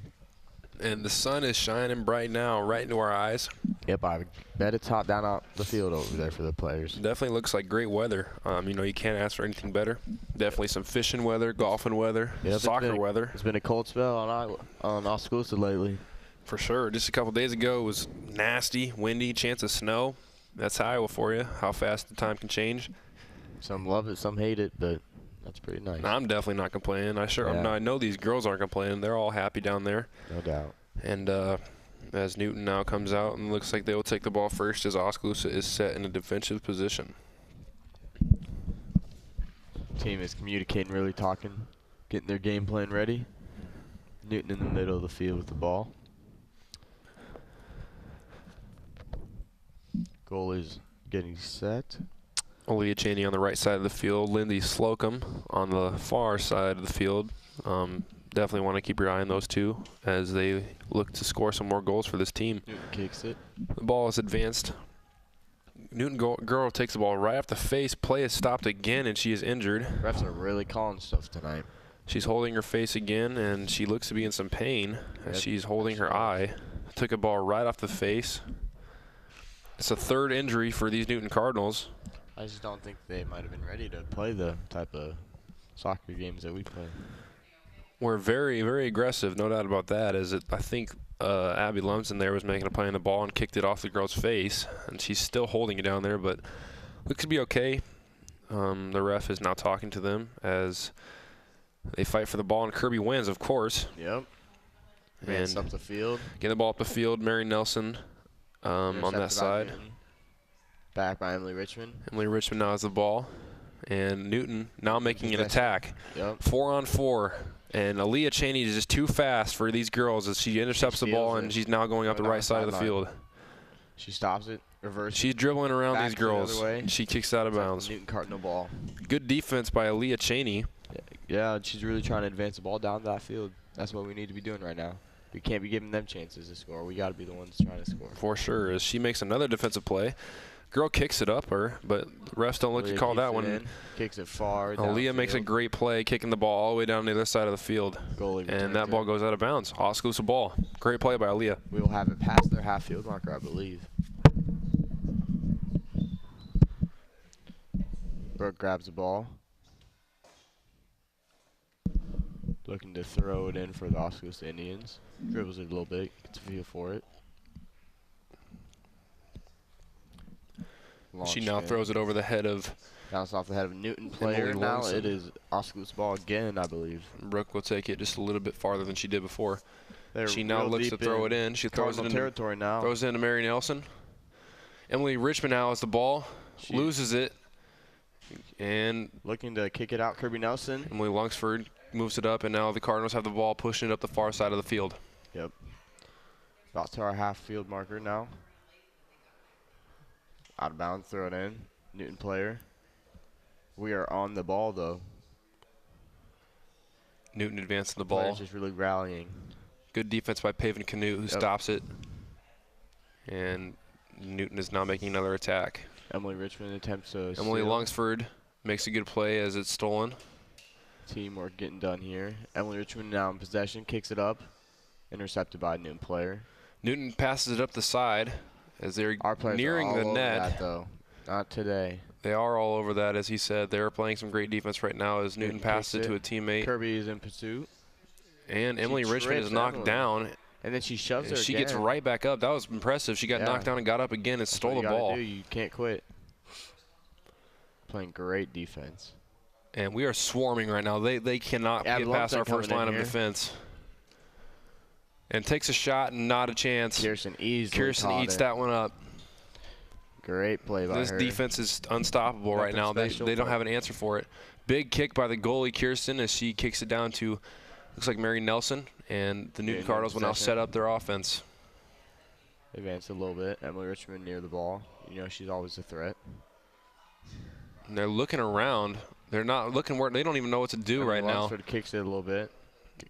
And the sun is shining bright now, right into our eyes. Yep, I bet it's hot down out the field over there for the players.
Definitely looks like great weather. You know, you can't ask for anything better. Definitely some fishing weather, golfing weather, soccer weather.
It's been a cold spell on Oskaloosa lately.
For sure. Just a couple days ago, it was nasty, windy, chance of snow. That's Iowa for you, how fast the time can change.
Some love it, some hate it, but that's pretty nice.
I'm definitely not complaining. I know these girls aren't complaining. They're all happy down there.
No doubt.
And as Newton now comes out and looks like they will take the ball first as Oskaloosa is set in a defensive position.
Team is communicating, really talking, getting their game plan ready. Newton in the middle of the field with the ball. Goalie's getting set.
Aaliyah Cheney on the right side of the field. Lindsay Slocum on the far side of the field. Definitely want to keep your eye on those two as they look to score some more goals for this team.
Newton kicks it.
The ball is advanced. Newton girl takes the ball right off the face. Play is stopped again, and she is injured.
Refs are really calling stuff tonight.
She's holding her face again, and she looks to be in some pain as she's holding her eye. Took a ball right off the face. It's a third injury for these Newton Cardinals.
I just don't think they might have been ready to play the type of soccer games that we play.
We're very, very aggressive, no doubt about that. I think Abby Lumsden there was making a play on the ball and kicked it off the girl's face, and she's still holding it down there, but looks to be okay. The ref is now talking to them as they fight for the ball, and Kirby wins, of course.
Yep. Advance up the field.
Getting the ball up the field, Mary Nelson on that side.
Back by Emily Richmond.
Emily Richmond now has the ball. And Newton now making an attack.
Yep.
4-on-4. And Aaliyah Cheney is just too fast for these girls as she intercepts the ball, and she's now going up the right side of the field.
She stops it, reverses.
She's dribbling around these girls.
The other way.
She kicks it out of bounds.
Newton Cardinal ball.
Good defense by Aaliyah Cheney.
Yeah, she's really trying to advance the ball down that field. That's what we need to be doing right now. We can't be giving them chances to score. We got to be the ones trying to score.
For sure. As she makes another defensive play. Girl kicks it up her, but the refs don't look to call that one.
Kicks it far.
Aaliyah makes a great play, kicking the ball all the way down the other side of the field. And that ball goes out of bounds. Oskaloosa ball. Great play by Aaliyah.
We will have it past their half field marker, I believe. Brooke grabs the ball. Looking to throw it in for the Oskaloosa Indians. Dribbles it a little bit, gets a feel for it.
She now throws it over the head of...
Bounce off the head of a Newton player. Now it is Oskaloosa ball again, I believe.
Brooke will take it just a little bit farther than she did before. She now looks to throw it in. She throws it in
territory now.
Throws it into Mary Nelson. Emily Richmond now has the ball. Loses it. And
looking to kick it out, Kirby Nelson.
Emily Lungsford moves it up, and now the Cardinals have the ball, pushing it up the far side of the field.
Yep. About to our half field marker now. Out of bounds, throw it in. Newton player. We are on the ball, though.
Newton advancing the ball.
Players just really rallying.
Good defense by Paven Canute, who stops it. And Newton is now making another attack.
Emily Richmond attempts to
Emily Lungsford makes a good play as it's stolen.
Teamwork getting done here. Emily Richmond now in possession, kicks it up. Intercepted by a Newton player.
Newton passes it up the side as they're nearing the net.
That, though. Not today.
They are all over that, as he said. They are playing some great defense right now as Newton passes it to a teammate.
Kirby is in pursuit.
And Emily Richmond is knocked down.
And then she shoves her
She
again.
gets right back up. That was impressive. She got knocked down and got up again and stole the ball.
You can't quit. playing great defense.
And we are swarming right now. They cannot get past our first line of defense. And takes a shot and not a chance.
Kirsten eats
that one up.
Great play by her.
This defense is unstoppable right now. They don't have an answer for it. Big kick by the goalie, Kirsten, as she kicks it down to, looks like Mary Nelson. And the Newton Cardinals will now set up their offense.
Advance a little bit. Emily Richmond near the ball. You know, she's always a threat.
And they're looking around. They're not looking where they don't even know what to do right now.
Lunsford kicks it a little bit.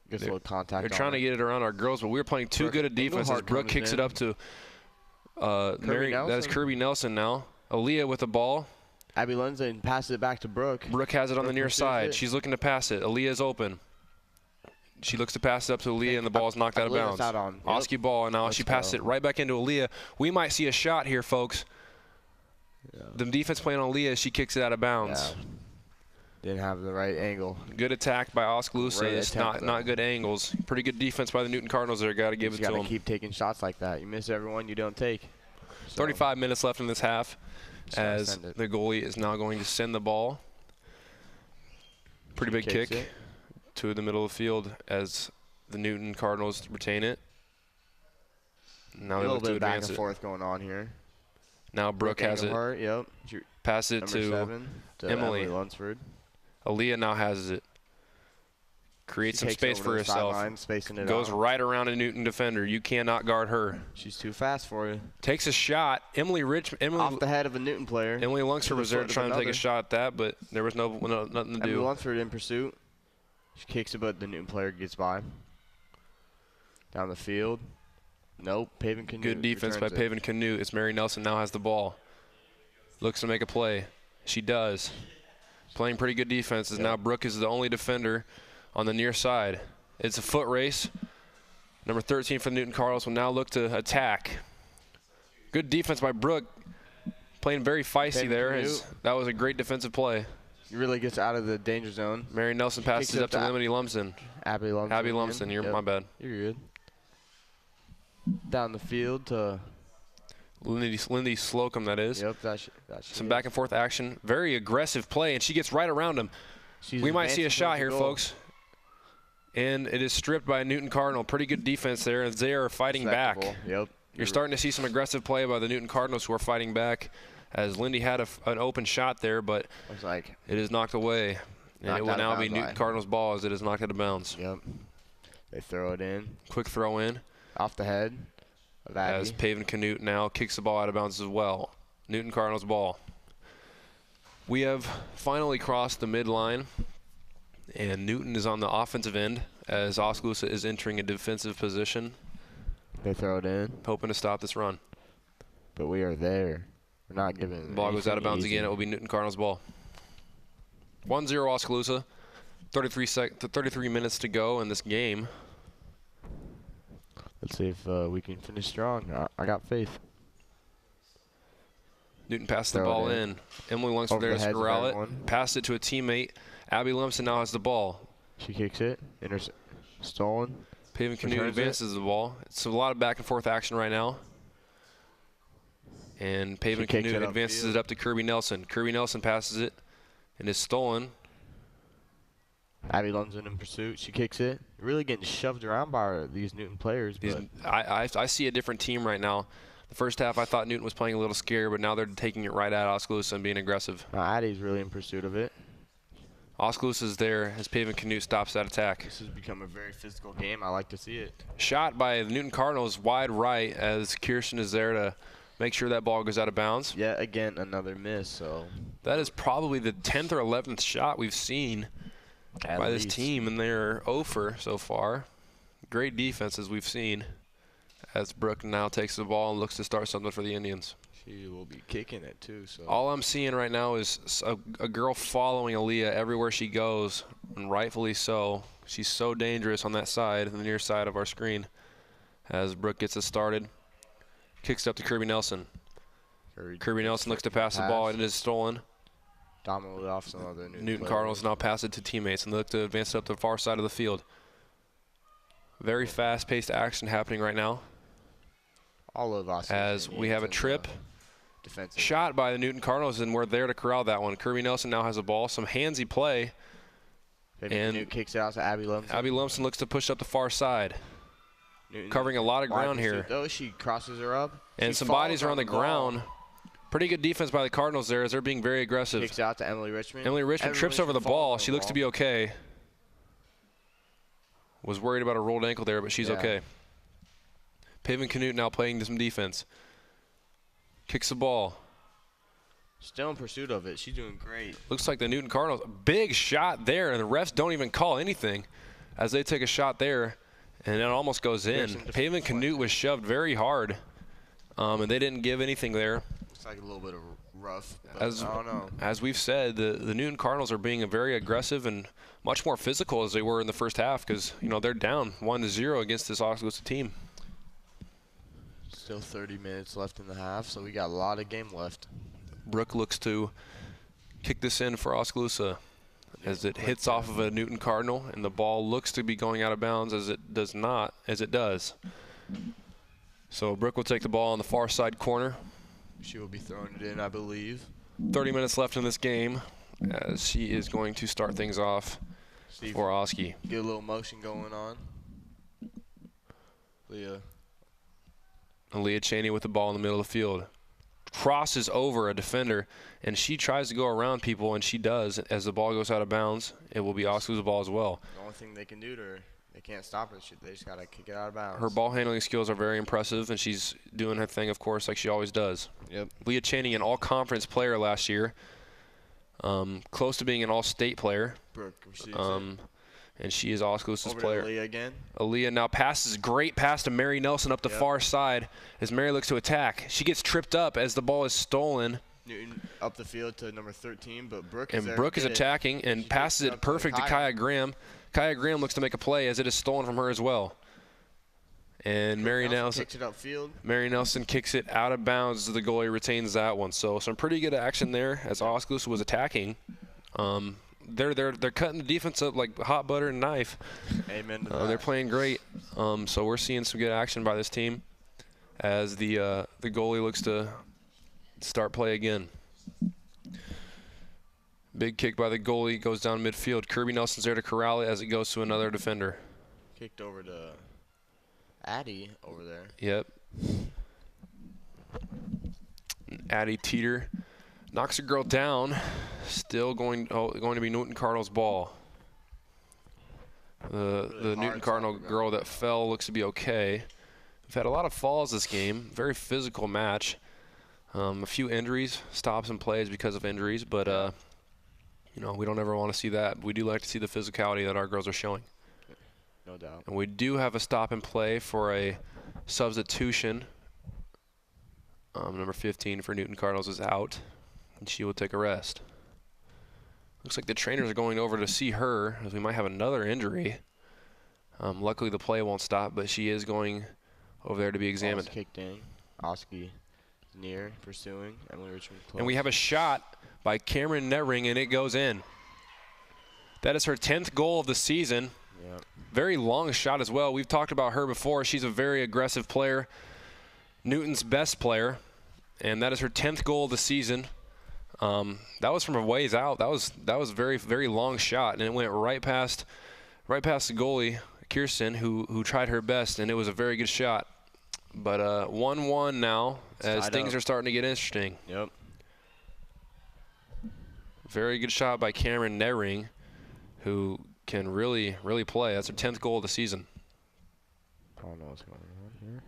Gets a little contact.
They're trying to get it around our girls, but we're playing too good a defense as Brooke kicks it up to Mary. That is Kirby Nelson now. Aaliyah with the ball.
Abby Lindsay passes it back to Brooke.
Brooke has it on the near side. She's looking to pass it. Aaliyah's open. She looks to pass it up to Aaliyah, and the ball's knocked out of bounds. Oski ball, and now she passes it right back into Aaliyah. We might see a shot here, folks.
Yeah.
The defense playing on Aaliyah, she kicks it out of bounds.
Yeah. Didn't have the right angle.
Good attack by Oskaloosa. It's not good angles. Pretty good defense by the Newton Cardinals there. Got to give it to them.
Got to keep taking shots like that. You miss everyone you don't take. So
35 minutes left in this half as the goalie is now going to send the ball. Pretty big kick to the middle of the field as the Newton Cardinals retain it. Now
a little bit of back and forth going on here.
Now Brooke has it.
Yep.
Pass it to Emily
Lunsford.
Aaliyah now has it. Creates some space for herself. Goes right around a Newton defender. You cannot guard her.
She's too fast for you.
Takes a shot. Emily
off the head of a Newton player.
Emily Lunsford was there trying to take a shot at that, but there was nothing to do.
Emily Lunsford in pursuit. She kicks it, but the Newton player gets by. Down the field. Nope. Paven Canute.
Good defense by Paven Canute. It's Mary Nelson now has the ball. Looks to make a play. She does. Playing pretty good defense. Now Brooke is the only defender on the near side. It's a foot race. Number 13 for the Newton Cardinals will now look to attack. Good defense by Brooke. Playing very feisty there. That was a great defensive play.
He really gets out of the danger zone.
Mary Nelson passes it up to Lemony Lumsden.
Abby Lumsden.
Abby Lumsden. My bad.
You're good. Down the field to
Lindy Slocum, that is.
Yep,
some back and forth action. Very aggressive play, and she gets right around him. We might see a shot here, folks. And it is stripped by Newton Cardinal. Pretty good defense there, as they are fighting back.
Yep.
You're starting to see some aggressive play by the Newton Cardinals, who are fighting back, as Lindy had an open shot there, but it is knocked away. And it will now be Newton Cardinals' ball as it is knocked out of bounds.
Yep. They throw it in.
Quick throw in.
Off the head.
As Paven Canute now kicks the ball out of bounds as well. Newton Cardinals ball. We have finally crossed the midline, and Newton is on the offensive end as Oskaloosa is entering a defensive position.
They throw it in.
Hoping to stop this run.
But we are there. We're not giving it.
The ball goes out of bounds again. It will be Newton Cardinals ball. 1-0 Oskaloosa. 33 minutes to go in this game.
Let's see if we can finish strong. I got faith.
Newton passed the ball in. Emily Lunsford there to corral it. Passed it to a teammate. Abby Lumsden now has the ball.
She kicks it. Stolen.
Paven Canute advances the ball. It's a lot of back and forth action right now. And Paven Canute advances it up to Kirby Nelson. Kirby Nelson passes it and is stolen.
Abby Lumsden in pursuit. She kicks it. Really getting shoved around by these Newton players.
I see a different team right now. The first half I thought Newton was playing a little scared, but now they're taking it right at Oskaloosa and being aggressive.
Addie's really in pursuit of it.
Oskaloosa is there as Paven Canute stops that attack.
This has become a very physical game. I like to see it.
Shot by the Newton Cardinals wide right as Kirsten is there to make sure that ball goes out of bounds.
Yeah, again, another miss. So
that is probably the 10th or 11th shot we've seen by this team, and they're 0 so far. Great defense as we've seen as Brooke now takes the ball and looks to start something for the Indians.
She will be kicking it too. So
all I'm seeing right now is a girl following Aaliyah everywhere she goes, and rightfully so. She's so dangerous on that side, the near side of our screen, as Brooke gets us started. Kicks it up to Kirby Nelson. Kirby Nelson looks to pass the ball, and it is stolen.
Dominated off some other
Newton Cardinals now pass it to teammates and look to advance it up to the far side of the field. Very fast-paced action happening right now.
All of us.
As we have a trip shot by the Newton Cardinals, and we're there to corral that one. Kirby Nelson now has the ball. Some handsy play.
And Newton kicks it out to Abby Lumsden.
Abby Lumsden looks to push up the far side. Newton covering a lot of ground here.
Though she crosses her up.
And some bodies are on the ground. Pretty good defense by the Cardinals there as they're being very aggressive.
Kicks out to Emily Richmond.
Emily Richmond trips over the ball. She looks to be okay. Was worried about a rolled ankle there, but she's okay. Pavin Canute now playing some defense. Kicks the ball.
Still in pursuit of it. She's doing great.
Looks like the Newton Cardinals. Big shot there, and the refs don't even call anything as they take a shot there, and it almost goes in. Pavin Canute was shoved very hard, and they didn't give anything there.
Looks like a little bit of rough, but I don't know.
As we've said, the Newton Cardinals are being very aggressive and much more physical as they were in the first half because, you know, they're down 1-0 against this Oskaloosa team.
Still 30 minutes left in the half, so we got a lot of game left.
Brooke looks to kick this in for Oskaloosa as it hits off of a Newton Cardinal, and the ball looks to be going out of bounds as it does. So Brooke will take the ball on the far side corner.
She will be throwing it in, I believe.
30 minutes left in this game as she is going to start things off for Oski.
Get a little motion going on.
Leah Cheney with the ball in the middle of the field. Crosses over a defender, and she tries to go around people, and she does. As the ball goes out of bounds, it will be Oskaloosa ball as well.
The only thing they can do to her, they can't stop her. They just got to kick it out of bounds.
Her ball handling skills are very impressive, and she's doing her thing, of course, like she always does.
Yep.
Leah Cheney, an all-conference player last year, close to being an all-state player.
Brooke,
and she is Oskaloosa's player.
Aaliyah again.
Aaliyah now passes, great pass to Mary Nelson up the far side as Mary looks to attack. She gets tripped up as the ball is stolen.
Newton up the field to number 13, but Brooke
is attacking and passes it perfect to Kaya Graham. Kaya Graham looks to make a play as it is stolen from her as well. And Mary Nelson
kicks it upfield.
Mary Nelson kicks it out of bounds as the goalie retains that one. So some pretty good action there as Oskaloosa was attacking. They're cutting the defense up like hot butter and knife.
Amen to that.
They're playing great. So we're seeing some good action by this team as the goalie looks to start play again. Big kick by the goalie, goes down midfield. Kirby Nelson's there to corral it as it goes to another defender.
Kicked over to Addie over there.
Yep. Addie Teeter knocks a girl down. Still going to be Newton Cardinal's ball. The Newton Cardinal girl that fell looks to be okay. We've had a lot of falls this game. Very physical match. A few injuries, stops and plays because of injuries, but you know, we don't ever want to see that. We do like to see the physicality that our girls are showing.
No doubt.
And we do have a stop and play for a substitution. Number 15 for Newton Cardinals is out, and she will take a rest. Looks like the trainers are going over to see her, as we might have another injury. Luckily, the play won't stop, but she is going over there to be examined.
Ball's kicked in. Oski near, pursuing. Emily Richmond close.
And we have a shot by Cameron Nettring, and it goes in. That is her 10th goal of the season.
Yep. Very
long shot as well. We've talked about her before. She's a very aggressive player. Newton's best player, and that is her 10th goal of the season. That was from a ways out. That was very, very long shot, and it went right past the goalie, Kirsten, who tried her best, and it was a very good shot. But 1-1 now as things are starting to get interesting.
Yep.
Very good shot by Cameron Nettring, who can really, really play. That's her 10th goal of the season.
I don't know what's going on here.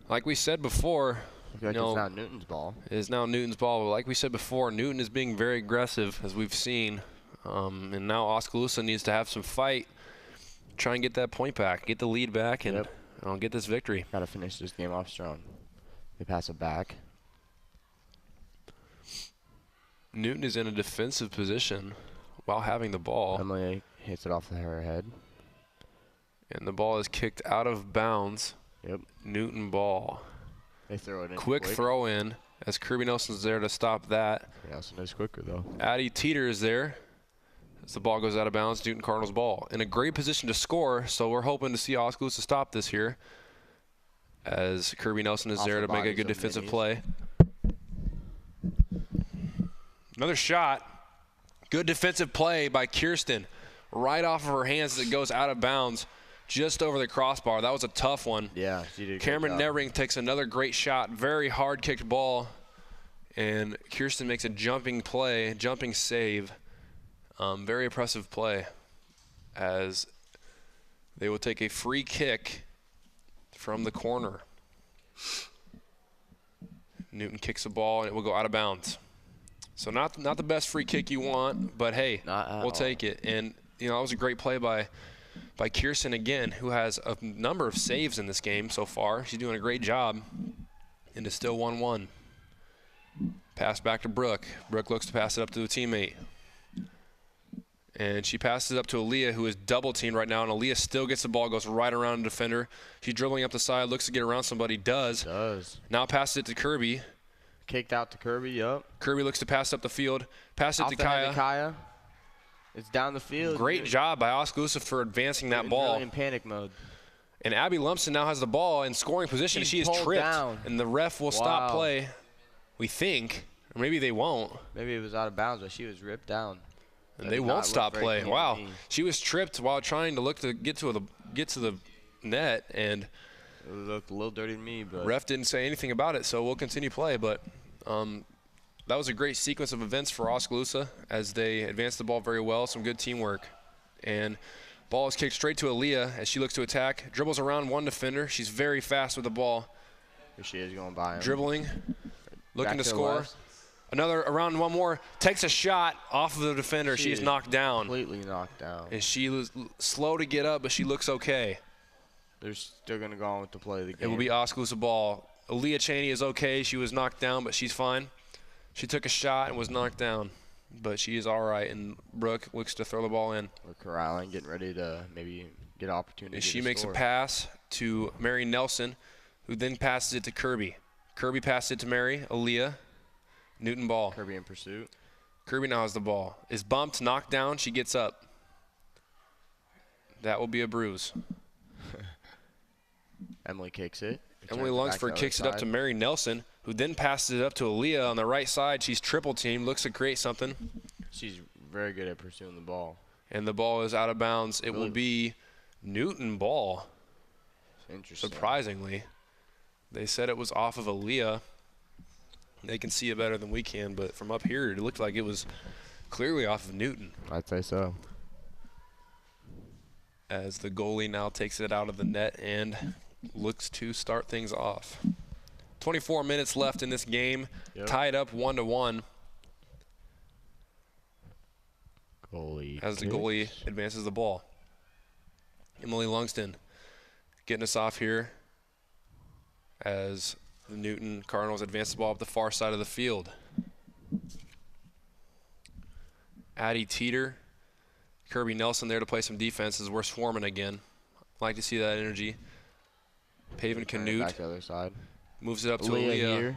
Like we said before,
it's now Newton's ball.
It is now Newton's ball. But like we said before, Newton is being very aggressive, as we've seen. And now Oskaloosa needs to have some fight, try and get that point back, get the lead back, and get this victory.
Got to finish this game off strong. They pass it back.
Newton is in a defensive position while having the ball.
Emily hits it off her head.
And the ball is kicked out of bounds.
Yep.
Newton ball.
They throw it in.
Quick throw in as Kirby Nelson's there to stop that.
Nelson is quicker though.
Addie Teeter is there as the ball goes out of bounds. Newton Cardinals ball. In a great position to score, so we're hoping to see Oskaloosa stop this here. as Kirby Nelson is there to make a good defensive play. Another shot. Good defensive play by Kirsten. Right off of her hands that goes out of bounds just over the crossbar. That was a tough one.
Yeah, she did.
Cameron Nevering takes another great shot. Very hard kicked ball. And Kirsten makes a jumping play, jumping save. Very impressive play as they will take a free kick from the corner. Newton kicks the ball and it will go out of bounds. So not the best free kick you want, but hey, we'll take it. And you know, that was a great play by Kirsten again, who has a number of saves in this game so far. She's doing a great job, and it's still 1-1. Pass back to Brooke. Brooke looks to pass it up to a teammate. And she passes it up to Aaliyah, who is double teamed right now, and Aaliyah still gets the ball, goes right around the defender. She's dribbling up the side, looks to get around somebody, does. Now passes it to Kirby.
Kicked out to Kirby, yup.
Kirby looks to pass up the field. Pass it to Kaya.
It's down the field.
Great job by Oskaloosa for advancing that ball.
Really in panic mode.
And Abby Lumpson now has the ball in scoring position. She is tripped,
down.
And the ref will stop play, we think. Or maybe they won't.
Maybe it was out of bounds, but she was ripped down.
And they won't stop play. Wow. She was tripped while trying to look to get to the net, and
it looked a little dirty to me, but
ref didn't say anything about it, so we'll continue play. But that was a great sequence of events for Oskaloosa as they advanced the ball very well, some good teamwork. And ball is kicked straight to Aaliyah as she looks to attack, dribbles around one defender. She's very fast with the ball.
Here she is going by him.
Dribbling, looking to score. Another around one more, takes a shot off of the defender. She is knocked down.
Completely knocked down.
And she was slow to get up, but she looks okay.
They're still going to go on with the play of the game.
It will be Oskaloosa ball. Aaliyah Cheney is okay. She was knocked down, but she's fine. She took a shot and was knocked down, but she is all right. And Brooke looks to throw the ball in.
We're corralling, getting ready to maybe get an opportunity.
And she makes a pass to Mary Nelson, who then passes it to Kirby. Kirby passes it to Mary. Aaliyah. Newton ball.
Kirby in pursuit.
Kirby now has the ball. Is bumped, knocked down. She gets up. That will be a bruise.
Emily kicks it.
Emily Lunsford kicks it up to Mary Nelson, who then passes it up to Aaliyah on the right side. She's triple teamed, looks to create something.
She's very good at pursuing the ball.
And the ball is out of bounds. It will be Newton ball.
Interesting.
Surprisingly. They said it was off of Aaliyah. They can see it better than we can, but from up here, it looked like it was clearly off of Newton.
I'd say so.
As the goalie now takes it out of the net and looks to start things off. 24 minutes left in this game, tied up 1-1.
Goalie
as the goalie advances the ball. Emily Lungston getting us off here as the Newton Cardinals advance the ball up the far side of the field. Addie Teeter, Kirby Nelson there to play some defense as we're swarming again. Like to see that energy. Paven Canute
back to the other side.
Moves it up to Aaliyah.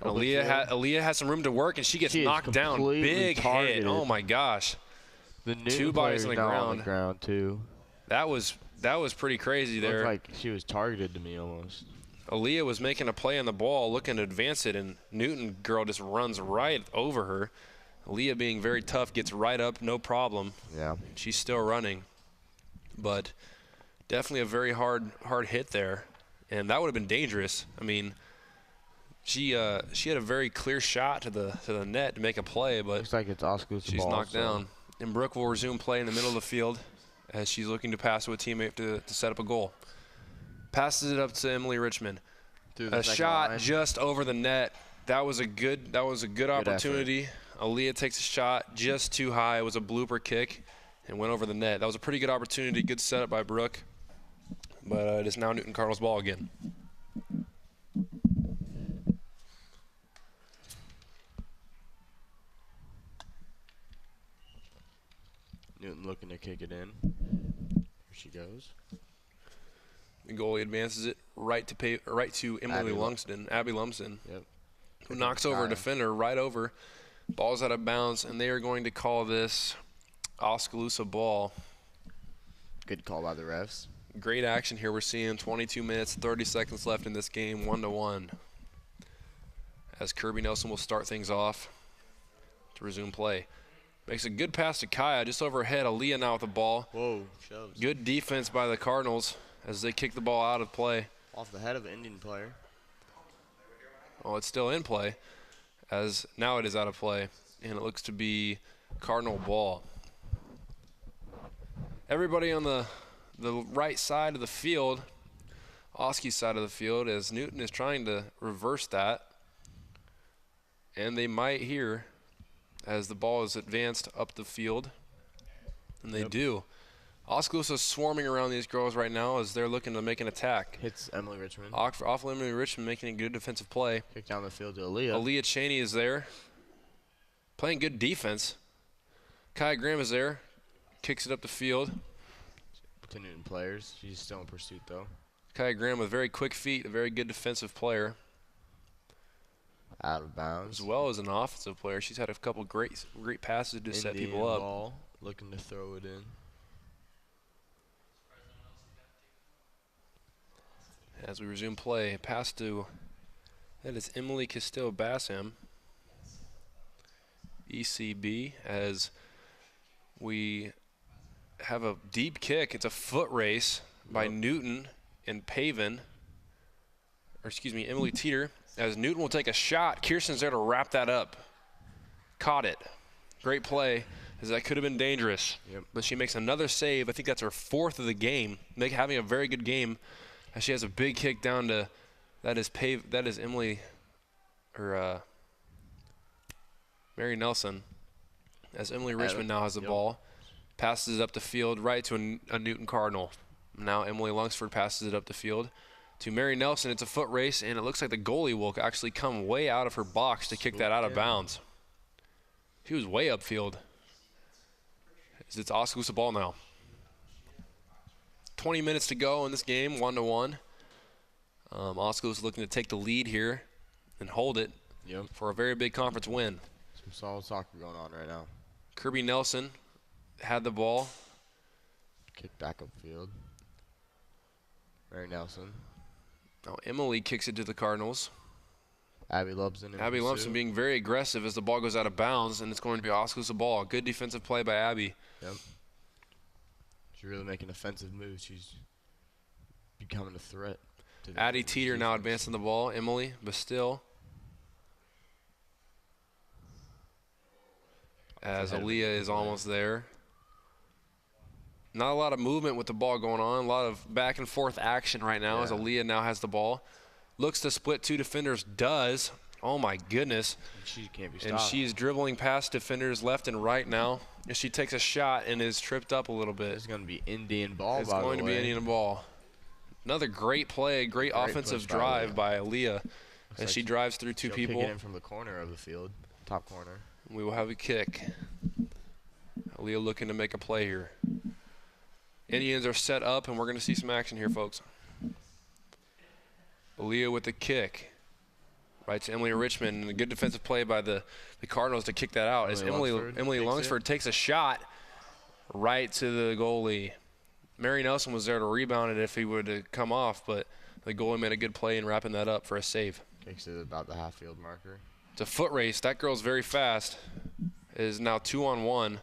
Aaliyah has some room to work, and she gets knocked down. Big hit. Oh my gosh.
The
two bodies on the
ground too.
That was pretty crazy there.
Looked like she was targeted to me almost.
Aaliyah was making a play on the ball, looking to advance it, and Newton girl just runs right over her. Aaliyah, being very tough, gets right up, no problem.
Yeah.
She's still running, but definitely a very hard hit there, and that would have been dangerous. I mean, she had a very clear shot to the net to make a play, but
looks like it's Oskaloosa
she's
ball,
knocked down. And Brooke will resume play in the middle of the field as she's looking to pass to a teammate to set up a goal. Passes it up to Emily Richmond. A shot just over the net. That was a good opportunity. Aaliyah takes a shot just too high. It was a blooper kick and went over the net. That was a pretty good opportunity. Good setup by Brooke. But it is now Newton Cardinals ball again.
Newton looking to kick it in. Here she goes.
The goalie advances it right to Emily Lumsden, Abby Lumsden, who knocks over a defender right over. Ball's out of bounds, and they are going to call this Oskaloosa ball.
Good call by the refs.
Great action here. We're seeing 22 minutes, 30 seconds left in this game, 1-1. As Kirby Nelson will start things off to resume play. Makes a good pass to Kaya, just overhead. Aaliyah now with the ball.
Whoa, shoves.
Good defense by the Cardinals as they kick the ball out of play.
Off the head of an Indian player.
Oh, it's still in play, as now it is out of play, and it looks to be Cardinal ball. Everybody on the right side of the field, Oski's side of the field, as Newton is trying to reverse that. And they might here as the ball is advanced up the field. And they do. Oskaloosa is swarming around these girls right now as they're looking to make an attack.
Hits Emily Richmond.
Off Emily Richmond making a good defensive play.
Kick down the field to Aaliyah.
Aaliyah Cheney is there. Playing good defense. Kaya Graham is there. Kicks it up the field.
To Newton players. She's still in pursuit though.
Kaya Graham with very quick feet, a very good defensive player.
Out of bounds.
As well as an offensive player. She's had a couple great passes to set people up.
Ball, looking to throw it in.
As we resume play, pass to, that is Emily Castillo-Bassam, ECB, as we have a deep kick. It's a foot race by Newton and Paven, or excuse me, Emily Teeter, as Newton will take a shot. Kirsten's there to wrap that up. Caught it. Great play, as that could have been dangerous. But she makes another save. I think that's her 4th of the game, having a very good game. As she has a big kick down to, that is Emily, or Mary Nelson, as Emily Richmond now has the ball. Passes it up the field right to a Newton Cardinal. Now Emily Lungsford passes it up the field to Mary Nelson. It's a foot race, and it looks like the goalie will actually come way out of her box to kick that out of bounds. He was way upfield. As it's Oskaloosa ball now. 20 minutes to go in this game, 1-1. Oskaloosa looking to take the lead here and hold it for a very big conference win.
Some solid soccer going on right now.
Kirby Nelson had the ball.
Kick back upfield. Mary Nelson.
Now Emily kicks it to the Cardinals.
Abby Lumpson.
Abby Lumpson being very aggressive as the ball goes out of bounds, and it's going to be Oskaloosa ball. Good defensive play by Abby.
Yep. She's really making offensive moves. She's becoming a threat.
Addie Teeter now advancing the ball. Emily Bastille. As Aaliyah is almost there. Not a lot of movement with the ball going on. A lot of back and forth action right now as Aaliyah now has the ball. Looks to split 2 defenders. Does. Oh, my goodness.
She can't be stopped.
And she's dribbling past defenders left and right now. And she takes a shot and is tripped up a little bit.
It's going to be Indian ball,
It's going to be Indian ball. Another great play, great offensive drive by Aaliyah as she drives through 2 people.
Kick it in from the corner of the field, top corner.
We will have a kick. Aaliyah looking to make a play here. Indians are set up, and we're going to see some action here, folks. Aaliyah with the kick. Right to Emily Richmond, and a good defensive play by the Cardinals to kick that out. As Emily Lungsford takes a shot right to the goalie. Mary Nelson was there to rebound it if he would have come off, but the goalie made a good play in wrapping that up for a save.
Kicks it about the half-field marker.
It's a foot race. That girl's very fast. It is now 2-on-1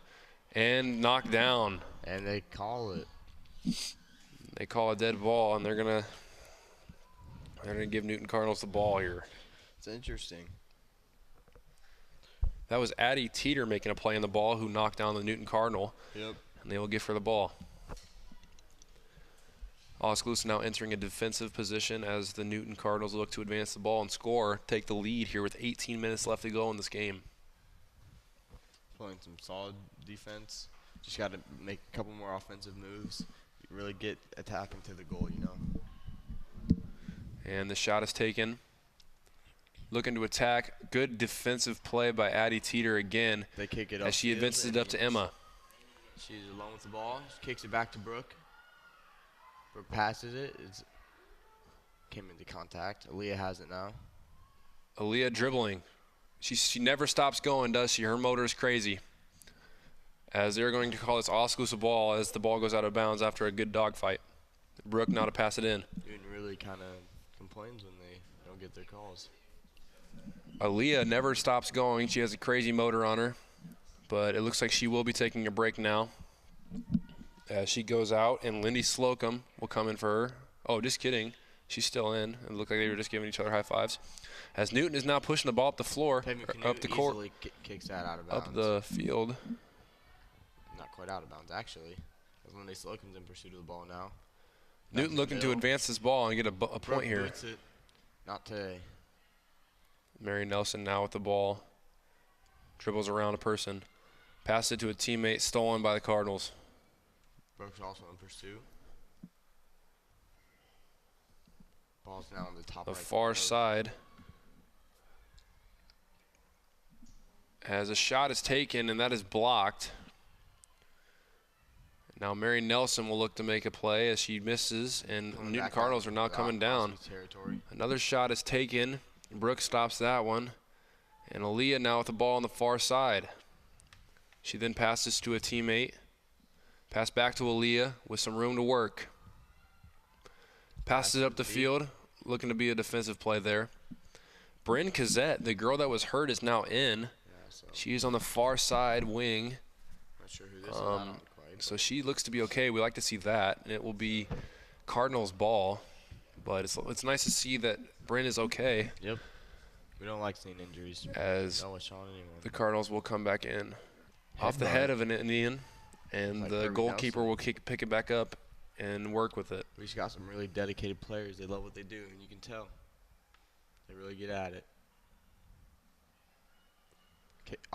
and knocked down.
And they call it.
They call a dead ball, and they're gonna give Newton Cardinals the ball here.
It's interesting.
That was Addie Teeter making a play on the ball, who knocked down the Newton Cardinal.
Yep.
And they will give her the ball. Oskaloosa now entering a defensive position as the Newton Cardinals look to advance the ball and score, take the lead here with 18 minutes left to go in this game.
Playing some solid defense. Just got to make a couple more offensive moves. Really get attacking to the goal, you know.
And the shot is taken. Looking to attack. Good defensive play by Addie Teeter again.
They kick it up.
As she advances it up to Emma.
She's alone with the ball. She kicks it back to Brooke. Brooke passes it. It came into contact. Aaliyah has it now.
Aaliyah dribbling. She never stops going, does she? Her motor is crazy. As they're going to call this Oskaloosa ball as the ball goes out of bounds after a good dogfight. Brooke now to pass it in.
Newton really kind of complains when they don't get their calls.
Aaliyah never stops going. She has a crazy motor on her, but it looks like she will be taking a break now as she goes out, and Lindy Slocum will come in for her. Oh, just kidding. She's still in. It looked like they were just giving each other high fives. As Newton is now pushing the ball up the floor, up the court,
kicks that out of bounds.
up the field.
Not quite out of bounds, actually. As Lindy Slocum's in pursuit of the ball now.
Newton looking to advance this ball and get a point here.
It. Not today.
Mary Nelson now with the ball. Dribbles around a person. Passes it to a teammate, stolen by the Cardinals.
Brooks also in pursuit. Ball's now on the top
the
right
far side. As a shot is taken, and that is blocked. Now Mary Nelson will look to make a play as she misses, and Newton Cardinals are now coming down. Another shot is taken. Brooks stops that one. And Aaliyah now with the ball on the far side. She then passes to a teammate. Pass back to Aaliyah with some room to work. Passes it up the field, looking to be a defensive play there. Bryn Cazzette, the girl that was hurt, is now in. She's on the far side wing.
Not sure who this is quite,
so she looks to be okay. We like to see that. And it will be Cardinals ball. But it's nice to see that Bryn is okay.
Yep. We don't like seeing injuries.
As the Cardinals will come back in. Off the head of an Indian. And
Like
the
Kirby
goalkeeper
Nelson.
will pick it back up and work with it.
We just got some really dedicated players. They love what they do, and you can tell. They really get at it.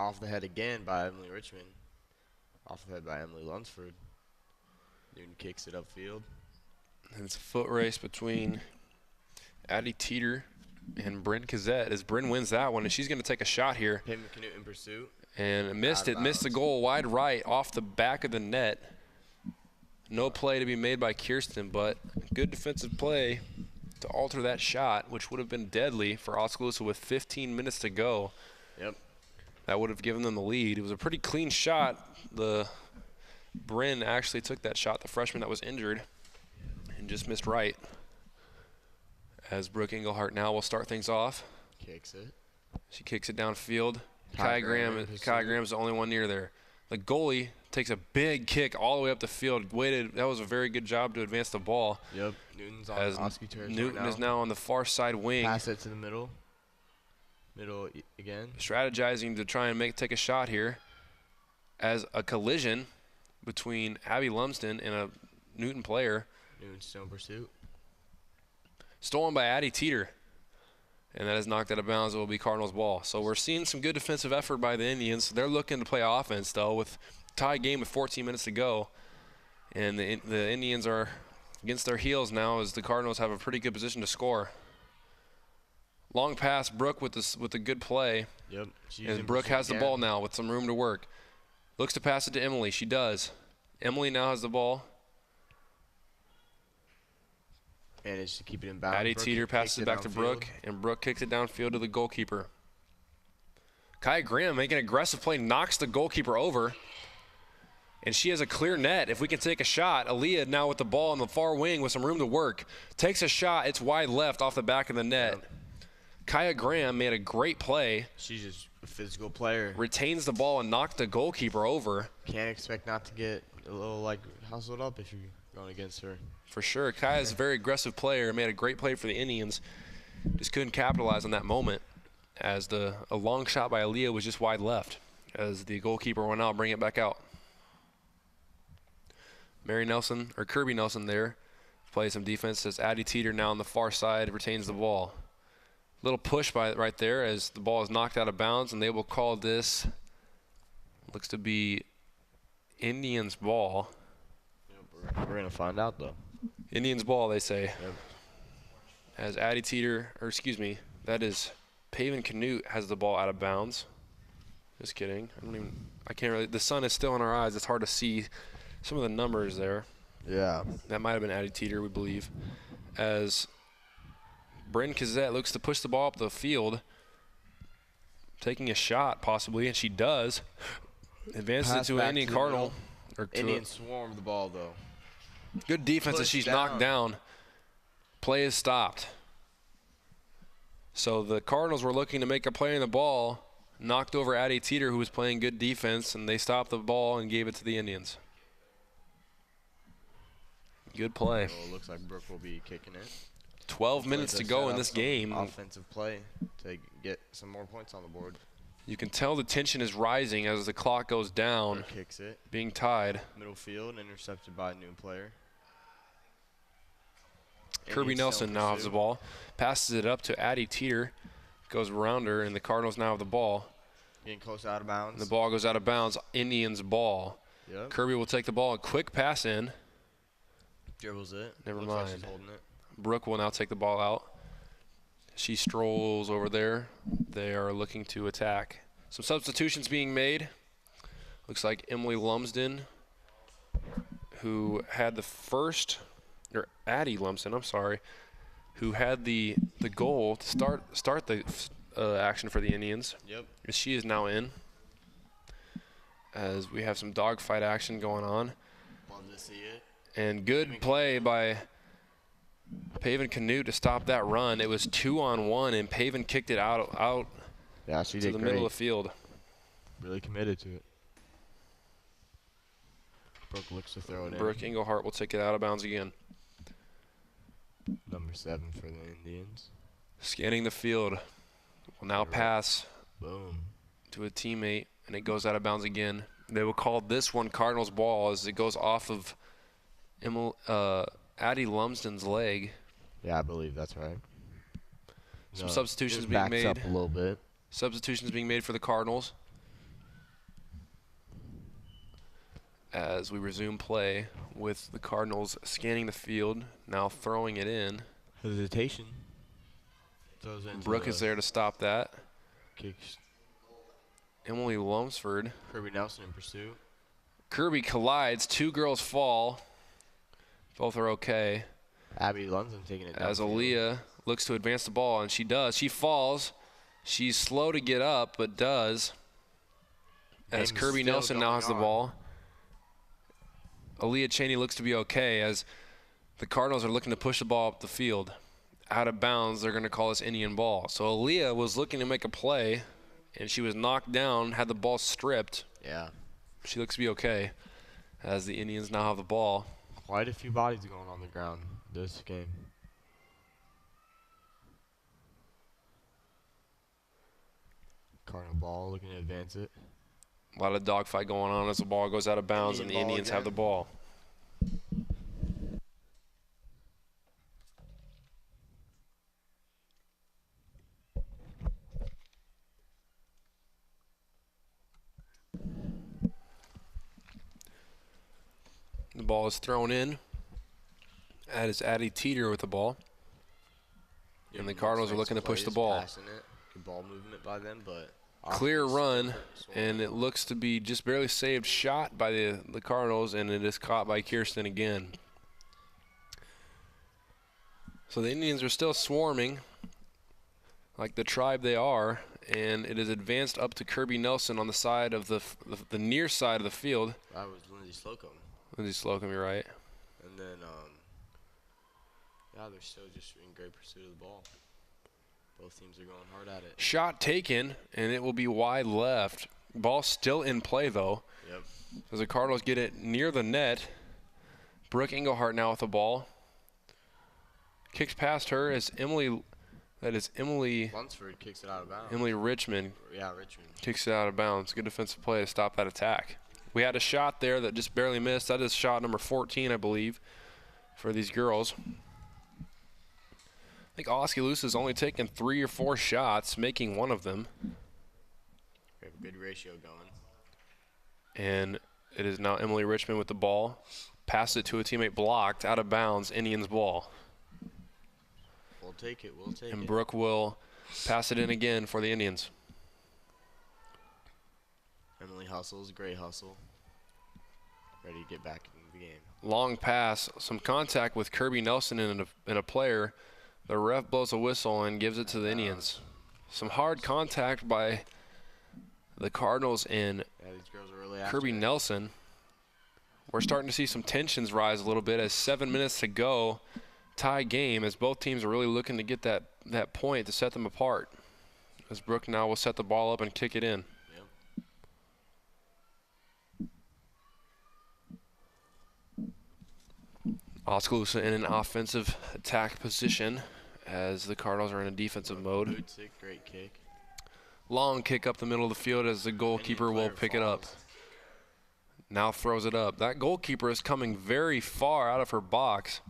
Off the head again by Emily Richmond. Off the head by Emily Lunsford. Newton kicks it upfield.
And it's a foot race between Addie Teeter and Bryn Cazzette as Bryn wins that one, and she's going to take a shot here.
Payton McCanute in pursuit.
And missed the goal wide right off the back of the net. No play to be made by Kirsten, but good defensive play to alter that shot, which would have been deadly for Oskaloosa with 15 minutes to go.
Yep.
That would have given them the lead. It was a pretty clean shot. The Bryn actually took that shot, the freshman that was injured, and just missed right. As Brooke Engelhart now will start things off.
Kicks it.
She kicks it downfield. Kai Graham's the only one near there. The goalie takes a big kick all the way up the field. That was a very good job to advance the ball.
Yep. Newton's on Oski territory
Newton is now on the far side wing.
Pass it to the middle. Middle again.
Strategizing to try and take a shot here. As a collision between Abby Lumsden and a Newton player.
Newton's still in pursuit.
Stolen by Addie Teeter. And that is knocked out of bounds. It will be Cardinals ball. So we're seeing some good defensive effort by the Indians. They're looking to play offense, though, with tie game with 14 minutes to go. And the Indians are against their heels now as the Cardinals have a pretty good position to score. Long pass, Brooke with a good play.
Yep.
And Brooke has the ball now with some room to work. Looks to pass it to Emily. She does. Emily now has the ball.
Managed to keep it in bounds.
Addie Teeter passes it back to Brooke, and Brooke kicks it downfield to the goalkeeper. Kai Graham making an aggressive play, knocks the goalkeeper over, and she has a clear net. If we can take a shot, Aaliyah now with the ball on the far wing with some room to work. Takes a shot, it's wide left off the back of the net. Yep. Kaya Graham made a great play.
She's just a physical player.
Retains the ball and knocked the goalkeeper over.
Can't expect not to get a little, hustled up if you're going against her.
For sure. Kaya's a very aggressive player. Made a great play for the Indians. Just couldn't capitalize on that moment as a long shot by Aaliyah was just wide left as the goalkeeper went out, bring it back out. Kirby Nelson there plays some defense as Addie Teeter now on the far side retains the ball. Little push right there as the ball is knocked out of bounds, and they will call this, looks to be Indians ball.
We're going to find out, though.
Indians ball, they say.
Yep.
As Addie Teeter, that is Paven Canute has the ball out of bounds. Just kidding. The sun is still in our eyes. It's hard to see some of the numbers there.
Yeah.
That might have been Addie Teeter, we believe. As Bryn Cazzette looks to push the ball up the field, taking a shot possibly, and she does. Advances it to an Indian Cardinal.
Indians swarm the ball, though.
Good defense as she's knocked down. Play is stopped. So the Cardinals were looking to make a play on the ball, knocked over Addie Teeter, who was playing good defense, and they stopped the ball and gave it to the Indians. Good play.
Well, it looks like Brooke will be kicking it.
12 minutes to go in this game.
Offensive play to get some more points on the board.
You can tell the tension is rising as the clock goes down.
Brooke kicks it.
Being tied.
Middle field, intercepted by a new player.
Kirby Nelson now has the ball. Passes it up to Addie Teeter. Goes around her, and the Cardinals now have the ball.
Getting close out of bounds.
And the ball goes out of bounds. Indians ball.
Yep.
Kirby will take the ball. A quick pass in.
Dribbles it.
Never
Looks
mind.
like she's holding it.
Brooke will now take the ball out. She strolls over there. They are looking to attack. Some substitutions being made. Looks like Emily Lumsden, who had the first, or Addie Lumsden, I'm sorry, who had the goal to start the action for the Indians.
Yep.
She is now in. As we have some dogfight action going on.
Love to see it.
And good play by Paven Canute to stop that run. It was 2-on-1, and Paven kicked it out
she
to
did
the
great.
middle of the field.
Really committed to it. Brooke looks to throw it in.
Brooke Englehart will take it out of bounds again.
Number 7 for the Indians.
Scanning the field. Will now pass
Boom.
to a teammate, and it goes out of bounds again. They will call this one Cardinals ball as it goes off of Addie Lumsden's leg.
Yeah, I believe that's right.
Some substitutions being made.
Up a little bit.
Substitutions being made for the Cardinals. As we resume play with the Cardinals scanning the field, now throwing it in.
Hesitation. Throws into
Brooke is there to stop that.
Kicks.
Emily Lumsford.
Kirby Nelson in pursuit.
Kirby collides. 2 girls fall. Both are okay.
Abby Lundson taking it down.
As Aaliyah looks to advance the ball, and she does. She falls. She's slow to get up, but does. As Kirby Nelson now has the ball. Aaliyah Cheney looks to be okay as the Cardinals are looking to push the ball up the field. Out of bounds, they're going to call this Indian ball. So Aaliyah was looking to make a play, and she was knocked down, had the ball stripped.
Yeah.
She looks to be okay as the Indians now have the ball.
Quite a few bodies going on the ground this game. Cardinal ball looking to advance it.
A lot of dogfight going on as the ball goes out of bounds, and the Indians have the ball. The ball is thrown in. That is Addie Teeter with the ball. And the Cardinals are looking to push the ball.
Good ball movement by them, but
clear run, and it looks to be just barely saved shot by the Cardinals, and it is caught by Kirsten again. So the Indians are still swarming like the tribe they are, and it is advanced up to Kirby Nelson on the side of the near side of the field.
That was Lindsay Slocum.
Lindsay Slocum, you're right.
And then, yeah, they're still just in great pursuit of the ball. Both teams are going hard at it.
Shot taken, and it will be wide left. Ball still in play, though.
Yep.
As the Cardinals get it near the net. Brooke Englehart now with the ball. Kicks past her as Emily
Lunsford kicks it out of bounds.
Emily Richmond.
Yeah, Richmond.
Kicks it out of bounds. Good defensive play to stop that attack. We had a shot there that just barely missed. That is shot number 14, I believe, for these girls. I think Oskaloosa's only taken 3 or 4 shots, making one of them.
We have a good ratio going.
And it is now Emily Richmond with the ball. Passes it to a teammate, blocked, out of bounds, Indians ball.
We'll take it, we'll take it.
And Brooke will pass it in again for the Indians.
Emily hustles, great hustle. Ready to get back in the game.
Long pass, some contact with Kirby Nelson and a player. The ref blows a whistle and gives it to the Indians. Some hard contact by the Cardinals and
these girls are really
Kirby Nelson. we're starting to see some tensions rise a little bit as 7 minutes to go, tie game, as both teams are really looking to get that point to set them apart. As Brooke now will set the ball up and kick it in. Oskaloosa in an offensive attack position as the Cardinals are in a defensive mode.
Boots it, great kick.
Long kick up the middle of the field as the goalkeeper will pick it up. Now throws it up. That goalkeeper is coming very far out of her box.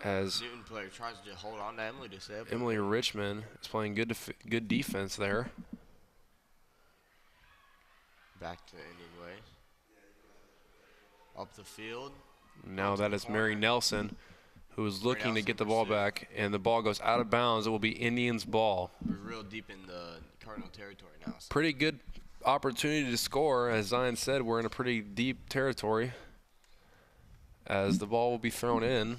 As
Newton player tries to hold on to Emily to save.
Emily Richmond is playing good defense there.
Back to Indian way. Up the field.
Now that is Mary Nelson, who is looking to get the ball back, and the ball goes out of bounds. It will be Indians' ball.
We're real deep in the Cardinal territory now. So.
Pretty good opportunity to score. As Zion said, we're in a pretty deep territory as the ball will be thrown in.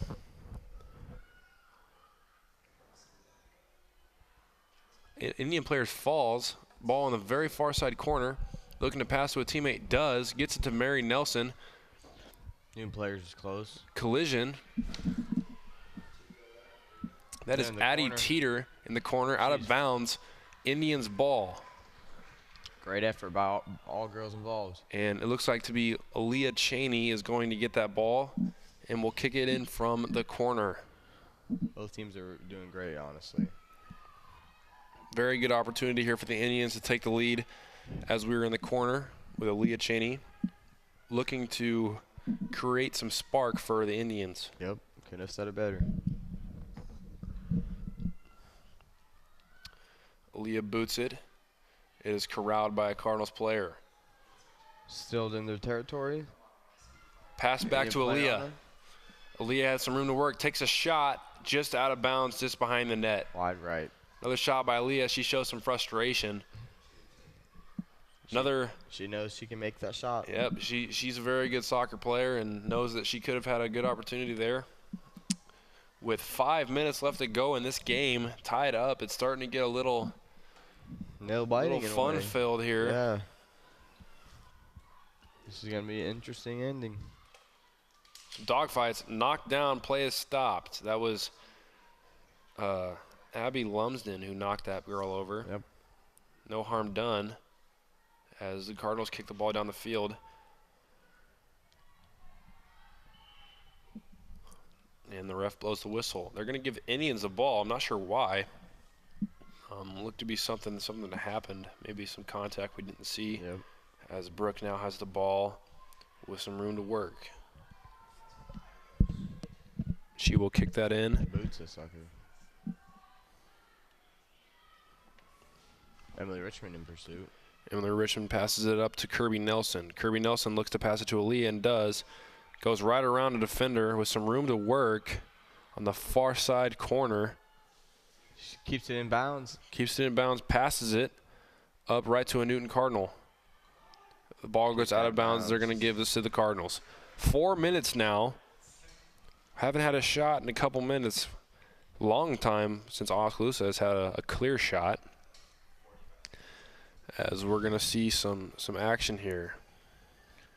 Indian player falls, ball in the very far side corner, looking to pass to a teammate, does, gets it to Mary Nelson.
Indian players is close.
Collision. That is Addie Teeter in the corner, out of bounds, Indians ball.
Great effort by all girls involved.
And it looks like to be Aaliyah Cheney is going to get that ball and will kick it in from the corner.
Both teams are doing great, honestly.
Very good opportunity here for the Indians to take the lead as we were in the corner with Aaliyah Cheney looking to create some spark for the Indians.
Yep, couldn't have said it better.
Aaliyah boots it. It is corralled by a Cardinals player.
Still in their territory.
Pass back to Aaliyah. Aaliyah has some room to work. Takes a shot just out of bounds, just behind the net.
Wide right.
Another shot by Aaliyah. She shows some frustration.
She knows she can make that shot.
Yep, she's a very good soccer player and knows that she could have had a good opportunity there. With 5 minutes left to go in this game, tied up, it's starting to get a little fun-filled here.
Yeah. This is going to be an interesting ending.
Some dogfights, knocked down, play is stopped. That was Abby Lumsden who knocked that girl over.
Yep.
No harm done as the Cardinals kick the ball down the field. And the ref blows the whistle. They're going to give Indians the ball. I'm not sure why. Looked to be something that happened. Maybe some contact we didn't see.
Yep.
As Brooke now has the ball with some room to work. She will kick that in.
Boots a sucker. Emily Richmond in pursuit.
Emily Richmond passes it up to Kirby Nelson. Kirby Nelson looks to pass it to Aaliyah and does. Goes right around the defender with some room to work on the far side corner.
She keeps it in bounds.
Keeps it in bounds, passes it up right to a Newton Cardinal. The ball goes out of bounds. They're going to give this to the Cardinals. 4 minutes now. Haven't had a shot in a couple minutes. Long time since Oskaloosa has had a clear shot. As we're going to see some action here.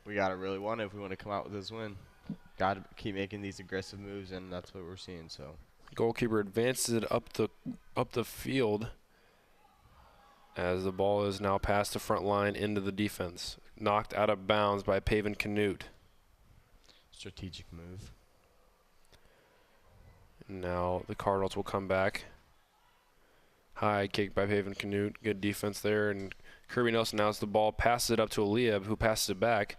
We got to really want it if we want to come out with this win. Got to keep making these aggressive moves, and that's what we're seeing. So,
goalkeeper advances it up the field as the ball is now past the front line into the defense. Knocked out of bounds by Paven Canute.
Strategic move.
Now the Cardinals will come back. High kick by Paven Canute. Good defense there. And Kirby Nelson now has the ball, passes it up to Aaliyah, who passes it back,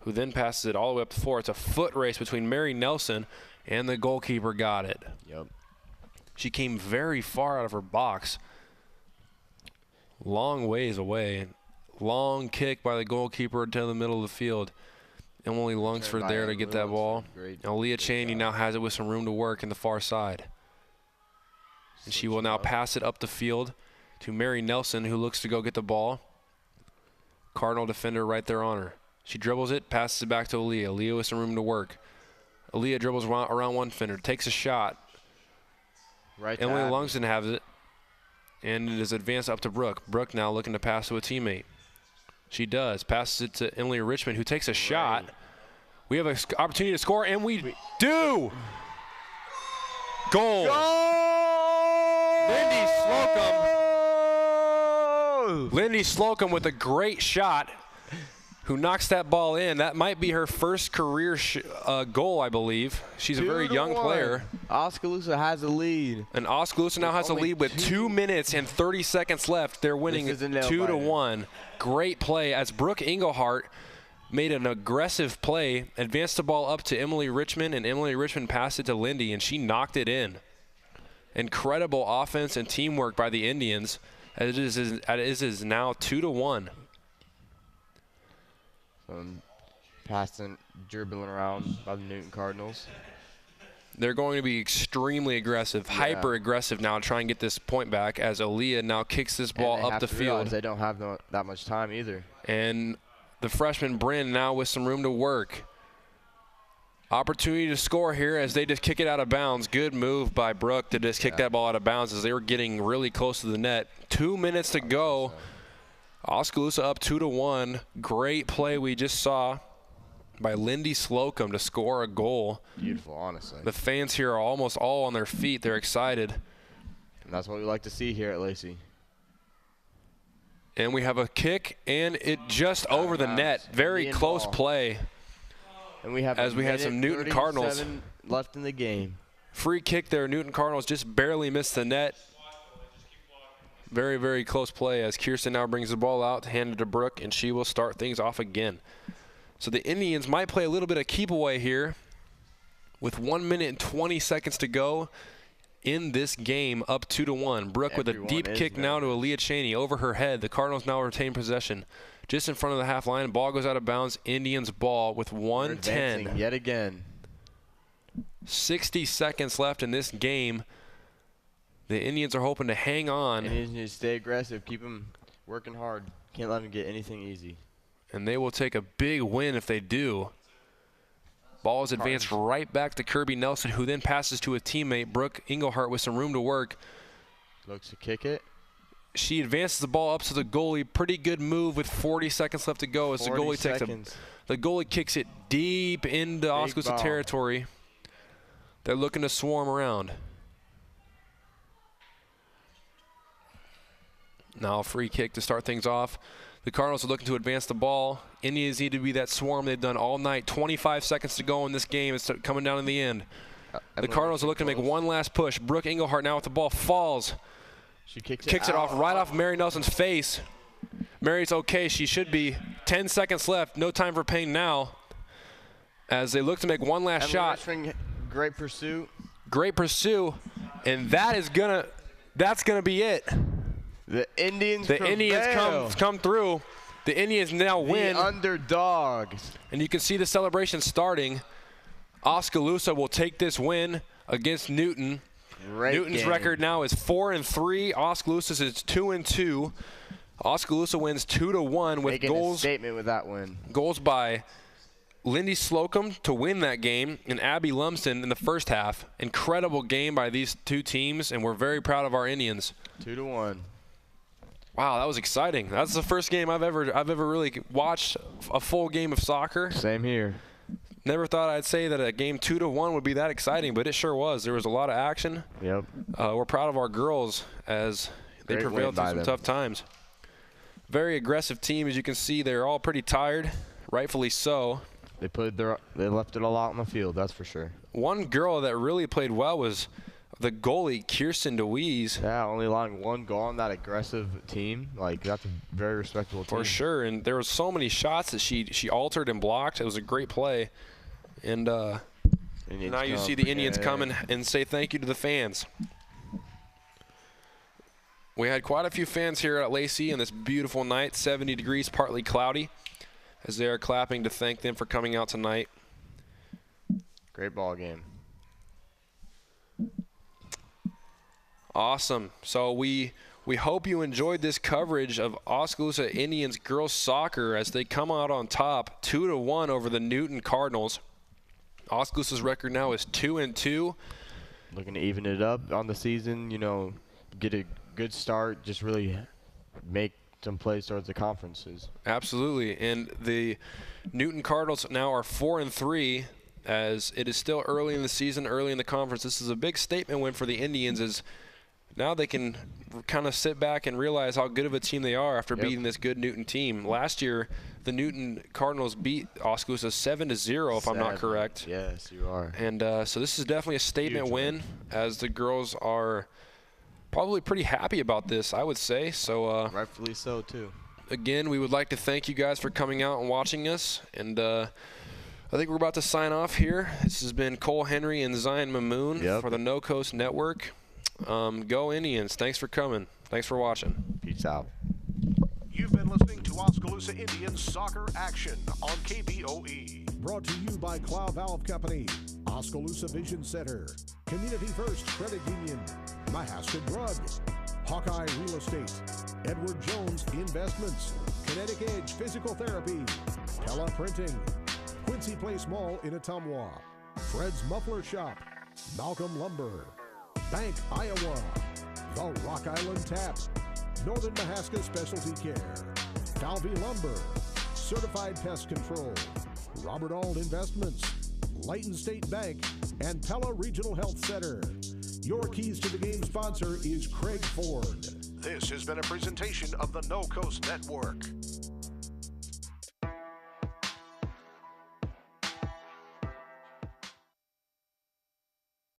who then passes it all the way up to 4. It's a foot race between Mary Nelson and the goalkeeper got it.
Yep.
She came very far out of her box. Long ways away. Long kick by the goalkeeper to the middle of the field. Emily Lunsford there to get that ball. Aaliyah Cheney now has it with some room to work in the far side. And she will now pass it up the field to Mary Nelson, who looks to go get the ball. Cardinal defender right there on her. She dribbles it, passes it back to Aaliyah. Aaliyah with some room to work. Aaliyah dribbles around one defender, takes a shot. Emily Lunsford has it. And it is advanced up to Brooke. Brooke now looking to pass to a teammate. She does. Passes it to Emily Richmond, who takes a shot. We have an opportunity to score, and we do. Goal. Lindy Slocum. Lindy Slocum with a great shot, who knocks that ball in. That might be her first career goal, I believe. She's a very young player.
Oskaloosa has a lead.
And Oskaloosa now has a lead with 2 minutes and 30 seconds left. They're winning 2-1. Great play as Brooke Engelhart made an aggressive play, advanced the ball up to Emily Richmond, and Emily Richmond passed it to Lindy, and she knocked it in. Incredible offense and teamwork by the Indians, as it is now 2-1.
Passing, dribbling around by the Newton Cardinals.
They're going to be extremely aggressive, hyper aggressive now to try and get this point back, as Aaliyah now kicks this ball up the field.
They don't have that much time either.
And the freshman Bryn now with some room to work. Opportunity to score here as they just kick it out of bounds. Good move by Brooke to just kick that ball out of bounds as they were getting really close to the net. 2 minutes to go. Oskaloosa up 2-1. Great play we just saw by Lindy Slocum to score a goal.
Beautiful, honestly.
The fans here are almost all on their feet. They're excited.
And that's what we like to see here at Lacey.
And we have a kick, and it just over the net. Very close play.
And we have
as we had some Newton Cardinals
left in the game.
Free kick there. Newton Cardinals just barely missed the net. Very, very close play as Kirsten now brings the ball out, hand it to Brooke, and she will start things off again. So the Indians might play a little bit of keep away here with 1 minute and 20 seconds to go in this game, up 2-1. Brooke with a deep kick now to Aaliyah Cheney over her head. The Cardinals now retain possession just in front of the half line. Ball goes out of bounds. Indians ball with 1:10.
Yet again.
60 seconds left in this game. The Indians are hoping to hang on.
Indians need to stay aggressive. Keep them working hard. Can't let them get anything easy.
And they will take a big win if they do. Ball is advanced right back to Kirby Nelson, who then passes to a teammate, Brooke Engelhart, with some room to work.
Looks to kick it.
She advances the ball up to the goalie. Pretty good move with 40 seconds left to go as the goalie kicks it deep into Oskaloosa territory. They're looking to swarm around. Now a free kick to start things off. The Cardinals are looking to advance the ball. Indians need to be that swarm they've done all night. 25 seconds to go in this game. It's coming down in the end. The Cardinals are looking to make one last push. Brooke Engelhart now with the ball falls.
She kicks
it off right off Mary Nelson's face. Mary's okay. She should be. 10 seconds left. No time for pain now. As they look to make one last shot.
Great pursuit.
Great pursuit. And that's gonna be it.
The Indians
come through. The Indians now win.
The underdogs.
And you can see the celebration starting. Oskaloosa will take this win against Newton. Newton's record now is 4-3. Oskaloosa's is 2-2. Oskaloosa wins 2-1 with
goals. A statement with that win.
Goals by Lindy Slocum to win that game and Abby Lumsden in the first half. Incredible game by these two teams, and we're very proud of our Indians.
2-1.
Wow, that was exciting. That's the first game I've ever really watched a full game of soccer.
Same here.
Never thought I'd say that a game 2-1 would be that exciting, but it sure was. There was a lot of action.
Yep.
We're proud of our girls as they prevailed through some tough times. Very aggressive team, as you can see. They're all pretty tired, rightfully so.
They left it all out on the field, that's for sure.
One girl that really played well was the goalie, Kirsten DeWeese.
Yeah, only allowing one goal on that aggressive team. Like, that's a very respectable team.
For sure, and there were so many shots that she altered and blocked. It was a great play. And now you see the Indians come and say thank you to the fans. We had quite a few fans here at Lacey on this beautiful night, 70 degrees, partly cloudy, as they are clapping to thank them for coming out tonight.
Great ball game.
Awesome. So we hope you enjoyed this coverage of Oskaloosa Indians girls soccer as they come out on top 2-1 over the Newton Cardinals. Oskaloosa's record now is 2-2.
Looking to even it up on the season, get a good start, just really make some plays towards the conferences.
Absolutely. And the Newton Cardinals now are 4-3, as it is still early in the season, early in the conference. This is a big statement win for the Indians, as now they can kind of sit back and realize how good of a team they are after beating this good Newton team. Last year, the Newton Cardinals beat Oskaloosa 7-0, if I'm not correct.
Yes, you are.
And so this is definitely a statement win, as the girls are probably pretty happy about this, I would say. So
rightfully so, too.
Again, we would like to thank you guys for coming out and watching us. And I think we're about to sign off here. This has been Cole Henry and Zion Mamoon for the No Coast Network. Go Indians. Thanks for coming. Thanks for watching.
Peace out.
You've been listening to Oskaloosa Indians Soccer Action on KBOE. Brought to you by Clow Valve Company, Oskaloosa Vision Center, Community First Credit Union, Mahaska Drug, Hawkeye Real Estate, Edward Jones Investments, Kinetic Edge Physical Therapy, Pella Printing, Quincy Place Mall in Ottumwa, Fred's Muffler Shop, Malcolm Lumber, Bank Iowa, The Rock Island Tap, Northern Mahaska Specialty Care, Falvey Lumber, Certified Pest Control, Robert Auld Investments, Layton State Bank, and Pella Regional Health Center. Your Keys to the Game sponsor is Craig Ford. This has been a presentation of the No Coast Network.